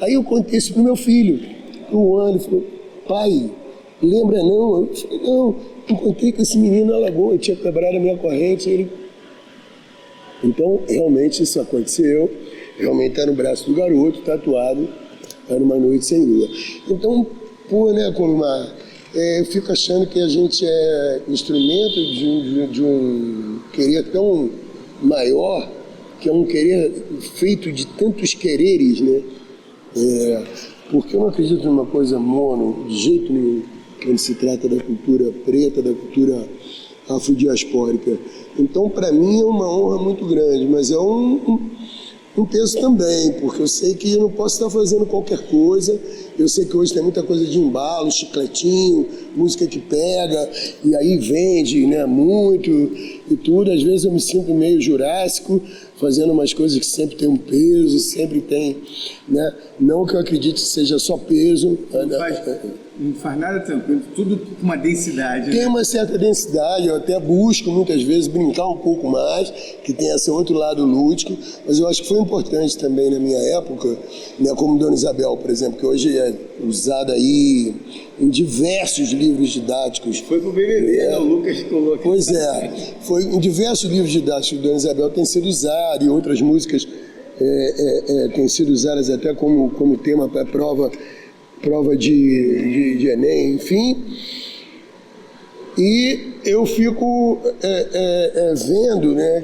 Aí eu contei isso pro meu filho, o Ana. Ele falou: pai, lembra não? Eu falei: não, encontrei com esse menino na lagoa, tinha quebrado a minha corrente. Então, realmente isso aconteceu. realmente está no braço do garoto, tatuado, Era uma Noite Sem Lua. Então, pô, né, Colomar, eu fico achando que a gente é instrumento de um querer tão maior, que é um querer feito de tantos quereres, né? Porque eu não acredito numa coisa mono, de jeito nenhum, quando se trata da cultura preta, da cultura afrodiaspórica. Então, para mim, é uma honra muito grande, mas é um peso também, porque eu sei que eu não posso estar fazendo qualquer coisa. Eu sei que hoje tem muita coisa de embalo, chicletinho, música que pega e aí vende, né, muito e tudo. Às vezes eu me sinto meio jurássico, fazendo umas coisas que sempre tem um peso, sempre tem, né? Não que eu acredite que seja só peso. Não faz nada tranquilo, tudo com uma densidade. Tem uma certa densidade, eu até busco muitas vezes brincar um pouco mais, que tem esse outro lado lúdico, mas eu acho que foi importante também na minha época, né, como Dona Isabel, por exemplo, que hoje é usada aí em diversos livros didáticos. Foi pro BBB, né? O Lucas colocou aqui. Pois é, foi em diversos livros didáticos de Dona Isabel tem sido usado, e outras músicas têm sido usadas até como tema para prova de Enem, enfim. E eu fico vendo, né,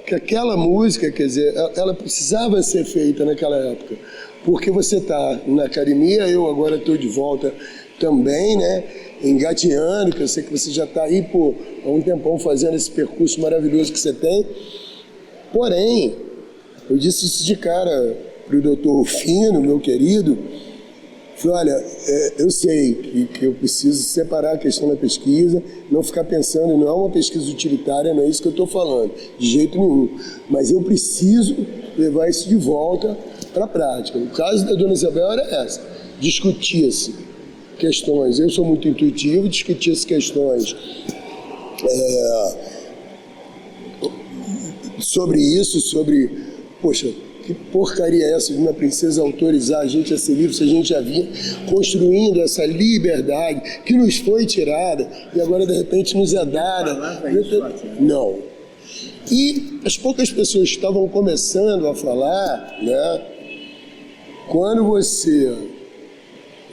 que aquela música, quer dizer, ela precisava ser feita naquela época, porque você está na academia, eu agora estou de volta também, né, engateando, que eu sei que você já está aí há um tempão fazendo esse percurso maravilhoso que você tem. Porém, eu disse isso de cara para o doutor Rufino, meu querido. Falei, olha, eu sei que eu preciso separar a questão da pesquisa, não ficar pensando, não é uma pesquisa utilitária, não é isso que eu estou falando, de jeito nenhum. Mas eu preciso levar isso de volta para a prática. O caso da Dona Isabel era essa, discutia-se questões, eu sou muito intuitivo, discutia-se questões sobre isso, poxa, que porcaria é essa de uma princesa autorizar a gente a ser livre, se a gente já vinha construindo essa liberdade que nos foi tirada e agora de repente nos é dada. Não. E as poucas pessoas que estavam começando a falar, né, quando você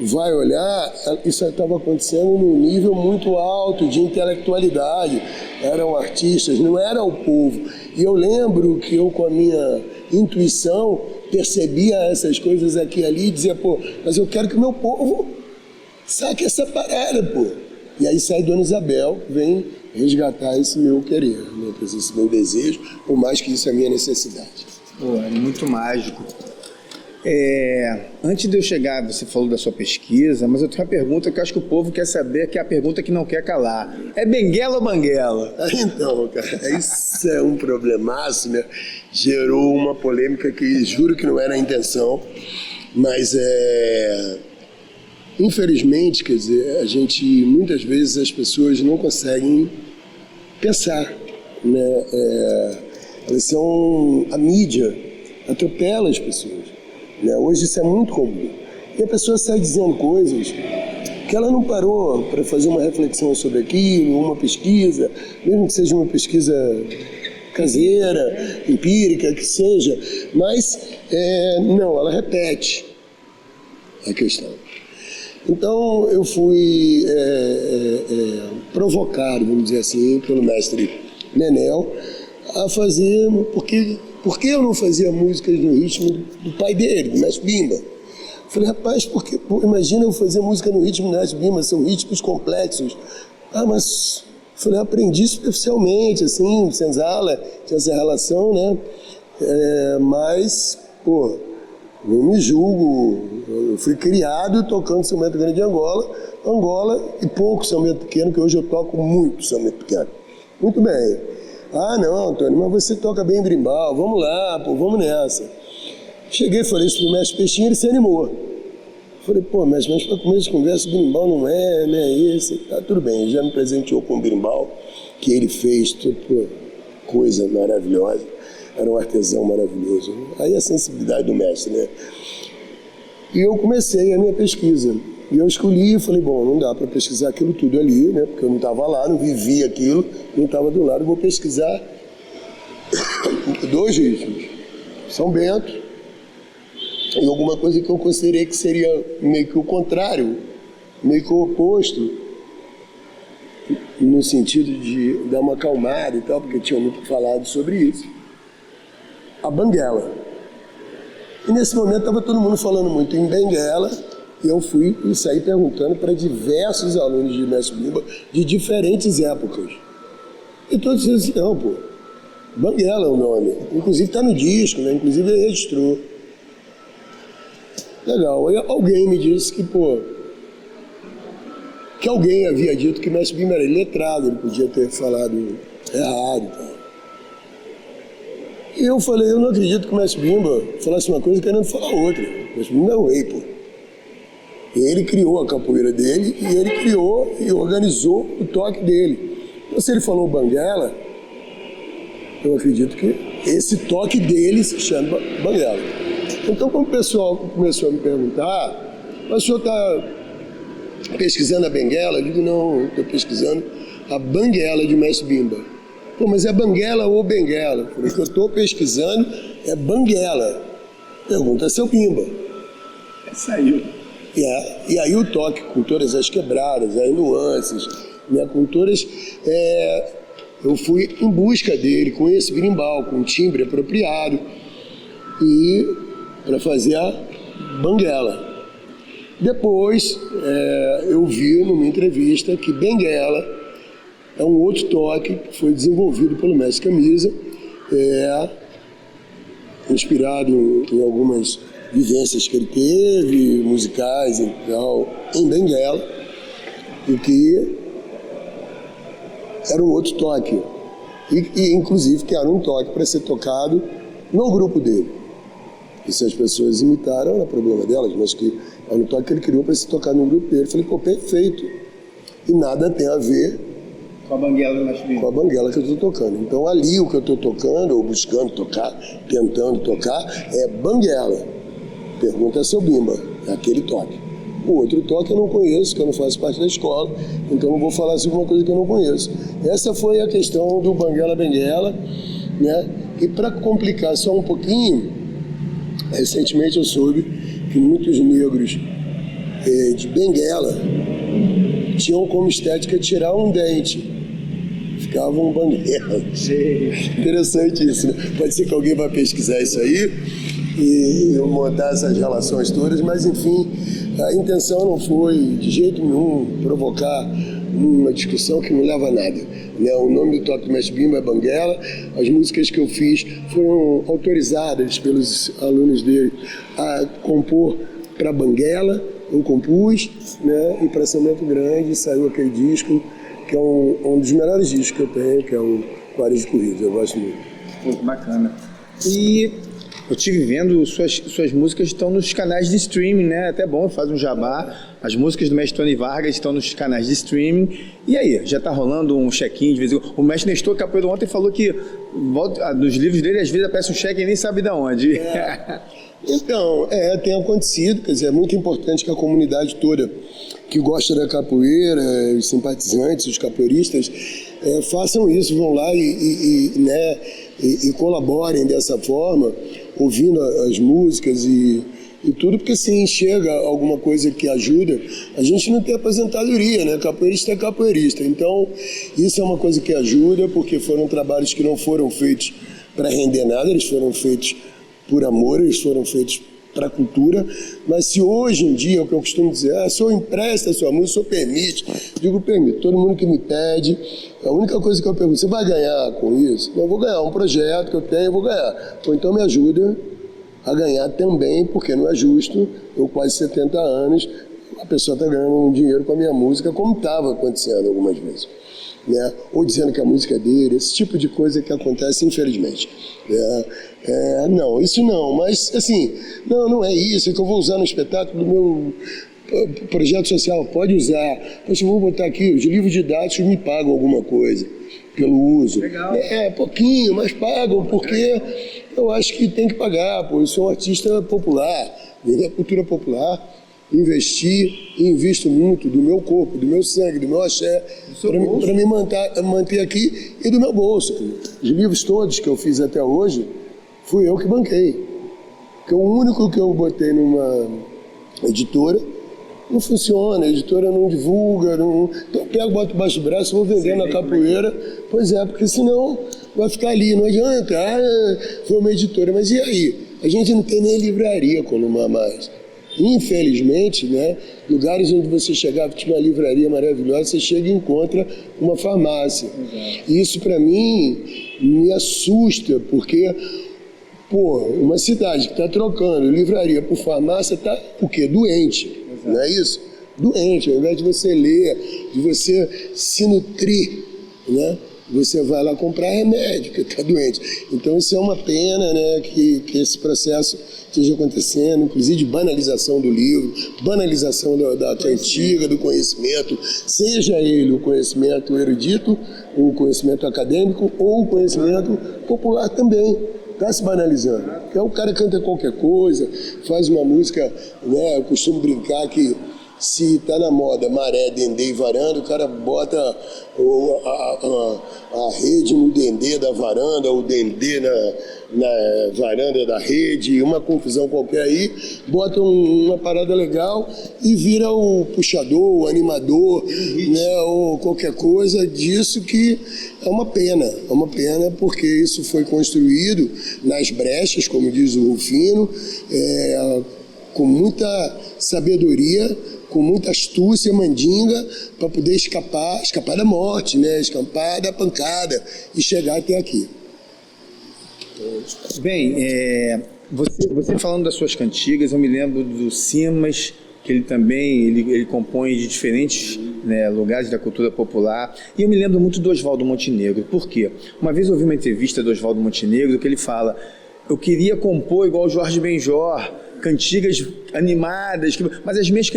vai olhar, isso estava acontecendo num nível muito alto de intelectualidade. Eram artistas, não era o povo. E eu lembro que eu, com a minha intuição, percebia essas coisas aqui e ali e dizia, pô, mas eu quero que o meu povo saque essa parada, pô. E aí sai Dona Isabel, vem resgatar esse meu querer, né? Esse meu desejo, por mais que isso é a minha necessidade. Pô, é muito mágico. Antes de eu chegar, você falou da sua pesquisa, mas eu tenho uma pergunta que eu acho que o povo quer saber, que é a pergunta que não quer calar. É Benguela ou Banguela? Então, cara, isso é um problemaço, né? Gerou uma polêmica que juro que não era a intenção, mas infelizmente, quer dizer, muitas vezes as pessoas não conseguem pensar, né? A mídia atropela as pessoas. Né? Hoje isso é muito comum. E a pessoa sai dizendo coisas que ela não parou para fazer uma reflexão sobre aquilo, uma pesquisa, mesmo que seja uma pesquisa caseira, empírica, que seja, mas não, ela repete a questão. Então eu fui provocado, vamos dizer assim, pelo mestre Nenel a fazer, por que eu não fazia músicas no ritmo do pai dele, do mestre Bimba? Falei, rapaz, imagina eu fazer música no ritmo do mestre Bimba, são ritmos complexos. Mas falei, aprendi superficialmente, assim, senzala, tinha essa relação, né? Mas, pô, não me julgo, eu fui criado tocando São Bento Grande de Angola e pouco São Bento Pequeno, que hoje eu toco muito São Bento Pequeno. Muito bem. Ah, não, Antônio, mas você toca bem brimbal, vamos lá, pô, vamos nessa. Cheguei e falei isso pro mestre Peixinho, ele se animou. Falei, pô, mas para começo de conversa, o brimbal não é esse. Tá, tudo bem, ele já me presenteou com o brimbal, que ele fez, pô, coisa maravilhosa, era um artesão maravilhoso. Aí a sensibilidade do mestre, né? E eu comecei a minha pesquisa. E eu escolhi e falei, bom, não dá para pesquisar aquilo tudo ali, né? Porque eu não estava lá, não vivia aquilo, não estava do lado, vou pesquisar 2 ritmos. São Bento, e alguma coisa que eu considerei que seria meio que o contrário, meio que o oposto, no sentido de dar uma acalmada e tal, porque tinha muito falado sobre isso. A Banguela. E nesse momento estava todo mundo falando muito em Benguela, e eu fui e saí perguntando para diversos alunos de Mestre Bimba de diferentes épocas. E todos disseram assim, não, pô, Banguela é o nome. Inclusive está no disco, né? Inclusive ele registrou. Legal. Aí alguém me disse que, pô, que alguém havia dito que Mestre Bimba era letrado, ele podia ter falado errado e tal. E eu falei, eu não acredito que o Mestre Bimba falasse uma coisa querendo falar outra. O Mestre Bimba é um rei, pô. Ele criou a capoeira dele e ele criou e organizou o toque dele. Então, se ele falou Banguela, eu acredito que esse toque dele se chama Banguela. Então, quando o pessoal começou a me perguntar, mas o senhor está pesquisando a Benguela? Eu digo, não, estou pesquisando a Banguela de Mestre Bimba. Pô, mas é Banguela ou Benguela? Eu falei, o que eu estou pesquisando é Banguela. Pergunta seu Bimba. Saiu. E aí o toque, com todas as quebradas, as nuances, né, com todas... eu fui em busca dele, com esse berimbau, com um timbre apropriado, e para fazer a Banguela. Depois, eu vi numa entrevista que Benguela é um outro toque que foi desenvolvido pelo Mestre Camisa, inspirado em algumas vivências que ele teve, musicais e tal, em Benguela, e que era um outro toque, e inclusive que era um toque para ser tocado no grupo dele. E se as pessoas imitaram, era problema delas, mas que era um toque que ele criou para ser tocado no grupo dele. Eu falei, pô, perfeito. E nada tem a ver com a Banguela do Mestre Bimba. Com a Banguela que eu estou tocando. Então ali o que eu estou tocando, ou buscando tocar, tentando tocar, é Banguela. Pergunta a seu Bimba, é aquele toque. O outro toque eu não conheço, que eu não faço parte da escola, então não vou falar sobre uma coisa que eu não conheço. Essa foi a questão do Banguela Benguela, né? E para complicar só um pouquinho, recentemente eu soube que muitos negros de Benguela tinham como estética tirar um dente. Ficavam Banguela. Interessante isso, né? Pode ser que alguém vá pesquisar isso aí e montar essas relações todas, mas enfim, a intenção não foi de jeito nenhum provocar uma discussão que não leva a nada, né? O nome do toque do Mestre Bimba é Banguela, as músicas que eu fiz foram autorizadas pelos alunos dele a compor para Banguela, eu compus, né? E para São Bento Grande saiu aquele disco, que é um dos melhores discos que eu tenho, que é o Quares de Corrida, eu gosto muito. Pô, bacana. E eu estive vendo, suas músicas estão nos canais de streaming, né? Até bom, faz um jabá. As músicas do Mestre Tony Vargas estão nos canais de streaming. E aí, já tá rolando um check-in de vez em quando? O Mestre Nestor Capoeiro ontem falou que nos livros dele, às vezes, aparece um check e nem sabe de onde. Então, tem acontecido, quer dizer, é muito importante que a comunidade toda que gosta da capoeira, os simpatizantes, os capoeiristas, façam isso, vão lá e colaborem dessa forma, ouvindo as músicas e tudo, porque se enxerga alguma coisa que ajuda, a gente não tem aposentadoria, né? Capoeirista é capoeirista. Então, isso é uma coisa que ajuda, porque foram trabalhos que não foram feitos para render nada, eles foram feitos por amor, eles foram feitos para a cultura, mas se hoje em dia, é o que eu costumo dizer, o senhor empresta a sua música, o senhor permite, eu digo, permito, todo mundo que me pede, a única coisa que eu pergunto, você vai ganhar com isso? Não, eu vou ganhar, um projeto que eu tenho, eu vou ganhar, ou então me ajuda a ganhar também, porque não é justo, eu quase 70 anos, a pessoa está ganhando um dinheiro com a minha música, como estava acontecendo algumas vezes. Né? Ou dizendo que a música é dele, esse tipo de coisa que acontece, infelizmente. Não, isso não, mas assim, não é isso, é que eu vou usar no espetáculo do meu projeto social, pode usar. Poxa, eu vou botar aqui, os livros didáticos me pagam alguma coisa pelo uso. Legal. Pouquinho, mas pagam, porque eu acho que tem que pagar, pô, eu sou um artista popular, vender a cultura popular. Invisto muito do meu corpo, do meu sangue, do meu axé, para me manter aqui e do meu bolso. Os livros todos que eu fiz até hoje fui eu que banquei. Porque o único que eu botei numa editora não funciona, a editora não divulga, não... Então eu pego, boto embaixo do braço, vou vender na capoeira. Pois é, porque senão vai ficar ali, não adianta. Foi uma editora, mas e aí? A gente não tem nem livraria quando mais. Infelizmente, né, lugares onde você chegava, tinha uma livraria maravilhosa, você chega e encontra uma farmácia. E isso para mim me assusta, porque uma cidade que está trocando livraria por farmácia está o quê? Doente. Não é isso? Doente. Ao invés de você ler, de você se nutrir, né? Você vai lá comprar remédio, que está doente. Então isso é uma pena, né, que esse processo esteja acontecendo, inclusive de banalização do livro, banalização da cantiga, do conhecimento, seja ele o conhecimento erudito, o conhecimento acadêmico ou o conhecimento popular também. Está se banalizando. Porque o cara canta qualquer coisa, faz uma música, né? Eu costumo brincar que se está na moda maré, dendê e varanda, o cara bota a rede no dendê da varanda, o dendê na varanda da rede, uma confusão qualquer aí, bota uma parada legal e vira o puxador, o animador, né, ou qualquer coisa disso, que é uma pena porque isso foi construído nas brechas, como diz o Rufino, com muita sabedoria, com muita astúcia, mandinga, para poder escapar da morte, né? Escapar da pancada e chegar até aqui. Bem, você falando das suas cantigas, eu me lembro do Simas, que ele também ele compõe de diferentes, né, lugares da cultura popular, e eu me lembro muito do Oswaldo Montenegro. Por quê? Uma vez eu ouvi uma entrevista do Oswaldo Montenegro que ele fala: eu queria compor igual o Jorge Benjor, cantigas animadas, mas as minhas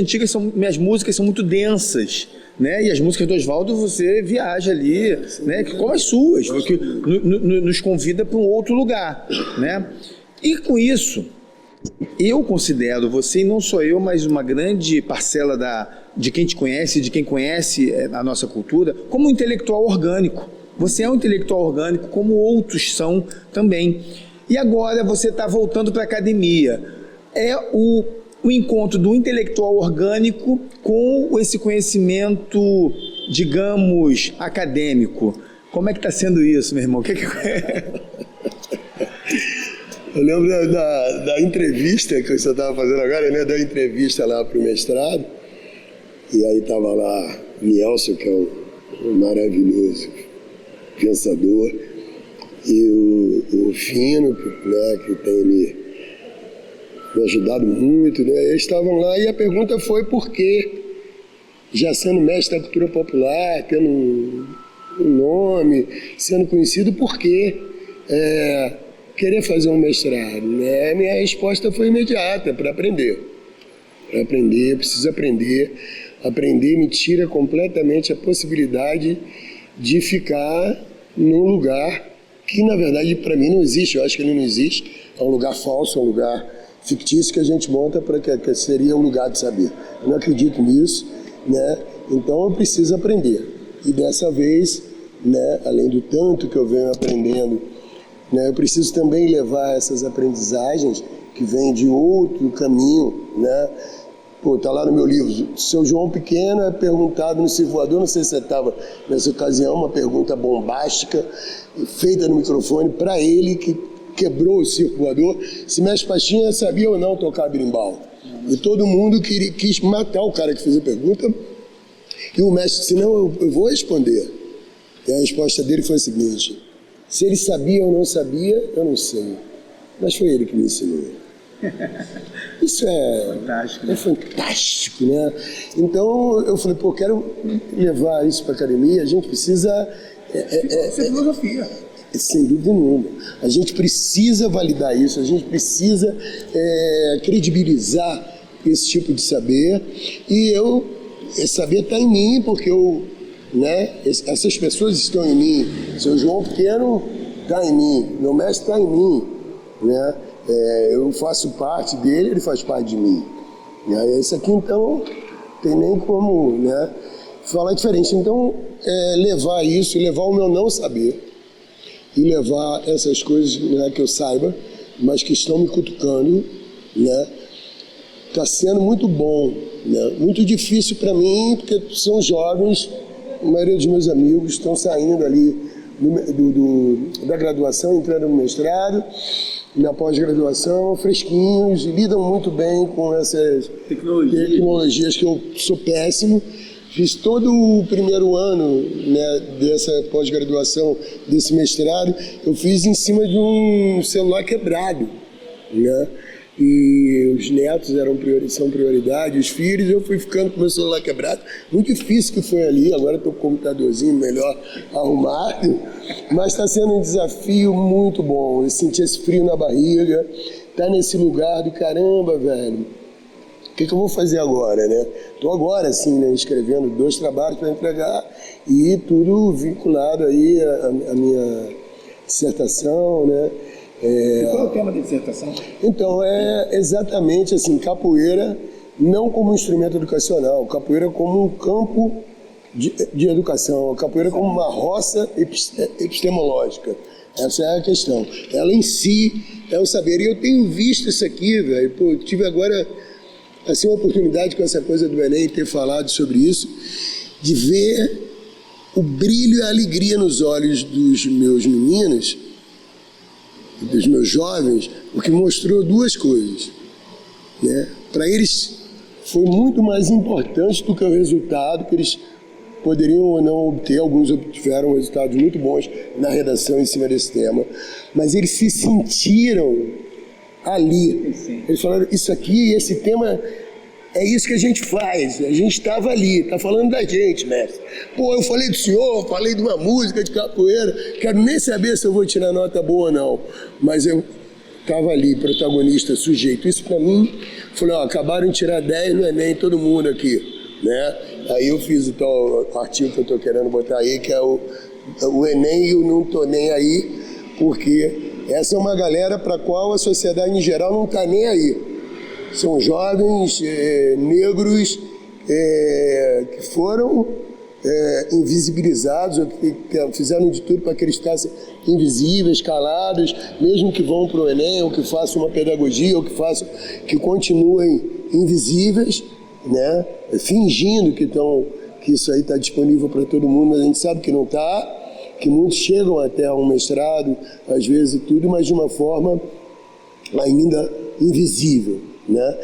músicas são muito densas, né? E as músicas do Oswaldo você viaja ali, né? Como as suas, porque nos convida para um outro lugar, né? E com isso, eu considero você, e não só eu, mas uma grande parcela de quem te conhece, de quem conhece a nossa cultura, como um intelectual orgânico. Você é um intelectual orgânico, como outros são também. E agora você está voltando para a academia. É o encontro do intelectual orgânico com esse conhecimento, digamos, acadêmico. Como é que está sendo isso, meu irmão? Eu lembro da entrevista que você estava fazendo agora, né? Da entrevista lá para o mestrado. E aí estava lá Nielsen, que é um maravilhoso pensador, e o Fino, né, que tem me ajudado muito, né? Eles estavam lá e a pergunta foi por quê? Já sendo mestre da cultura popular, tendo um nome, sendo conhecido, por quê? Querer fazer um mestrado, né? Minha resposta foi imediata: para aprender. Para aprender, preciso aprender. Aprender me tira completamente a possibilidade de ficar num lugar que, na verdade, para mim não existe. Eu acho que ele não existe. É um lugar falso, é um lugar fictício que a gente monta para que seria um lugar de saber. Eu não acredito nisso, né? Então eu preciso aprender. E dessa vez, né, além do tanto que eu venho aprendendo, né, eu preciso também levar essas aprendizagens que vêm de outro caminho, né? Tá lá no meu livro, seu João Pequeno é perguntado no Circo Voador, não sei se você estava nessa ocasião, uma pergunta bombástica, feita no microfone para ele, que quebrou o Circo Voador, se Mestre Pastinha sabia ou não tocar berimbau. E todo mundo quis matar o cara que fez a pergunta, e o mestre disse: não, eu vou responder. E a resposta dele foi a seguinte: se ele sabia ou não sabia, eu não sei, mas foi ele que me ensinou. Isso é fantástico, né? Então eu falei: pô, quero levar isso para a academia, a gente precisa... Isso é filosofia. Sem dúvida nenhuma. A gente precisa validar isso, a gente precisa credibilizar esse tipo de saber. E esse saber está em mim, porque essas pessoas estão em mim. Seu João Pequeno está em mim, meu mestre está em mim, né? Eu faço parte dele, ele faz parte de mim. Isso aqui, então, tem nem como, né, falar diferente. Então, levar isso, levar o meu não saber, e levar essas coisas, né, que eu saiba, mas que estão me cutucando, né? Está sendo muito bom, né? Muito difícil para mim, porque são jovens, a maioria dos meus amigos estão saindo ali da graduação, entrando no mestrado, na pós-graduação, fresquinhos, lidam muito bem com essas tecnologias que eu sou péssimo. Fiz todo o primeiro ano, né, dessa pós-graduação, desse mestrado, eu fiz em cima de um celular quebrado, né? E os netos são prioridade, os filhos, eu fui ficando com o meu celular quebrado. Muito difícil que foi ali, agora estou com o computadorzinho melhor arrumado, mas está sendo um desafio muito bom. Eu senti esse frio na barriga, tá nesse lugar do caramba, velho. O que eu vou fazer agora, né? Estou agora, assim, né, escrevendo 2 trabalhos para entregar e tudo vinculado aí à minha dissertação, né? E qual é o tema da dissertação? Então, é exatamente assim, capoeira não como instrumento educacional, capoeira como um campo de educação, capoeira como uma roça epistemológica. Essa é a questão. Ela em si é o saber. E eu tenho visto isso aqui, velho. Pô, tive agora assim, uma oportunidade com essa coisa do Enem, ter falado sobre isso, de ver o brilho e a alegria nos olhos dos meus meninos, dos meus jovens, o que mostrou 2 coisas, né? Para eles foi muito mais importante do que o resultado que eles poderiam ou não obter. Alguns obtiveram resultados muito bons na redação em cima desse tema, mas eles se sentiram ali. Sim. Eles falaram, isso aqui, esse tema, é isso que a gente faz, a gente estava ali, tá falando da gente, mestre. Pô, eu falei do senhor, falei de uma música de capoeira, quero nem saber se eu vou tirar nota boa ou não, mas eu estava ali, protagonista, sujeito. Isso para mim, falei, ó, acabaram de tirar 10 no Enem, todo mundo aqui, né? Aí eu fiz o tal artigo que eu estou querendo botar aí, que é o Enem e o Não Tô Nem Aí, porque essa é uma galera para a qual a sociedade em geral não está nem aí. São jovens negros que foram invisibilizados, ou que fizeram de tudo para que eles ficassem invisíveis, calados, mesmo que vão para o Enem, ou que façam uma pedagogia, ou que continuem invisíveis, né? Fingindo que isso aí está disponível para todo mundo, mas a gente sabe que não está, que muitos chegam até um mestrado, às vezes e tudo, mas de uma forma ainda invisível, né?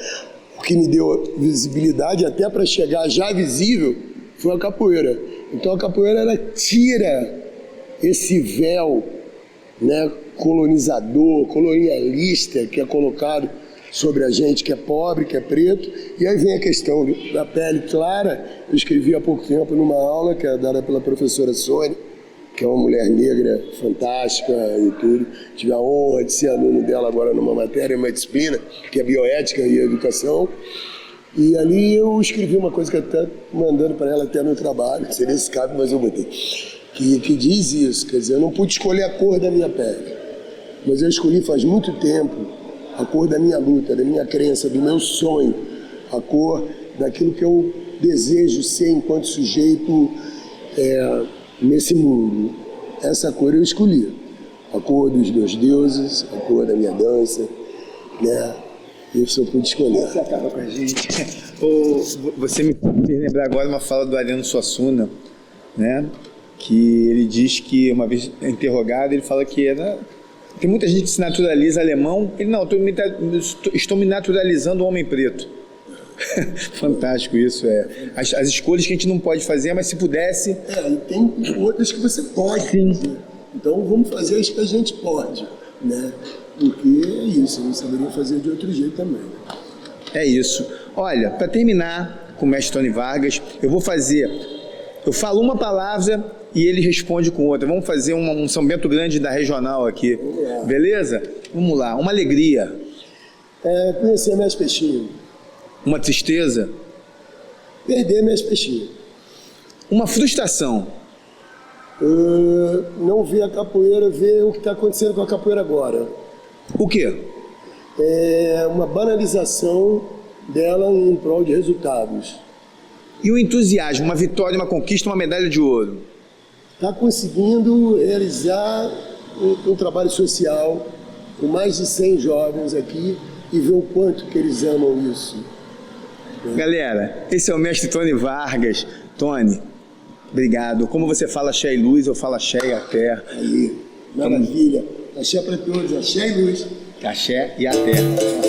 O que me deu visibilidade até para chegar já visível foi a capoeira. Então a capoeira, ela tira esse véu, né, colonizador, colonialista que é colocado sobre a gente que é pobre, que é preto. E aí vem a questão da pele clara. Eu escrevi há pouco tempo numa aula que é dada pela professora Sônia, que é uma mulher negra fantástica e tudo. Tive a honra de ser aluno dela agora numa matéria, uma disciplina, que é bioética e educação. E ali eu escrevi uma coisa que eu até mandando para ela até no trabalho, não sei nem se cabe, mas eu botei, que diz isso, quer dizer, eu não pude escolher a cor da minha pele, mas eu escolhi faz muito tempo a cor da minha luta, da minha crença, do meu sonho, a cor daquilo que eu desejo ser enquanto sujeito nesse mundo. Essa cor eu escolhi, a cor dos meus deuses, a cor da minha dança, né? Isso eu pude escolher. Você acaba com a gente. Você me fez lembrar agora uma fala do Ariano Suassuna, né? Que ele diz que, uma vez interrogado, ele fala que tem muita gente que se naturaliza alemão. Ele, não, estou me naturalizando homem preto. Fantástico isso, as escolhas que a gente não pode fazer, mas se pudesse... E tem outras que você pode. Sim. Fazer. Então vamos fazer as que a gente pode, né? Porque é isso, não saberia fazer de outro jeito também. É isso. Olha, para terminar com o mestre Tony Vargas, eu falo uma palavra e ele responde com outra. Vamos fazer um São Bento Grande da regional aqui. Beleza? Vamos lá. Uma alegria. Conhecer minhas peixinhas. Uma tristeza. Perder minhas peixinhas. Uma frustração. Não ver a capoeira, ver o que está acontecendo com a capoeira agora. O quê? Uma banalização dela em prol de resultados. E o entusiasmo, uma vitória, uma conquista, uma medalha de ouro. Está conseguindo realizar um trabalho social com mais de 100 jovens aqui e ver o quanto que eles amam isso. Galera, esse é o mestre Tony Vargas. Tony, obrigado. Como você fala axé e luz, eu falo axé e a terra. Aí, maravilha. Axé para todos, axé e luz. Axé e a terra.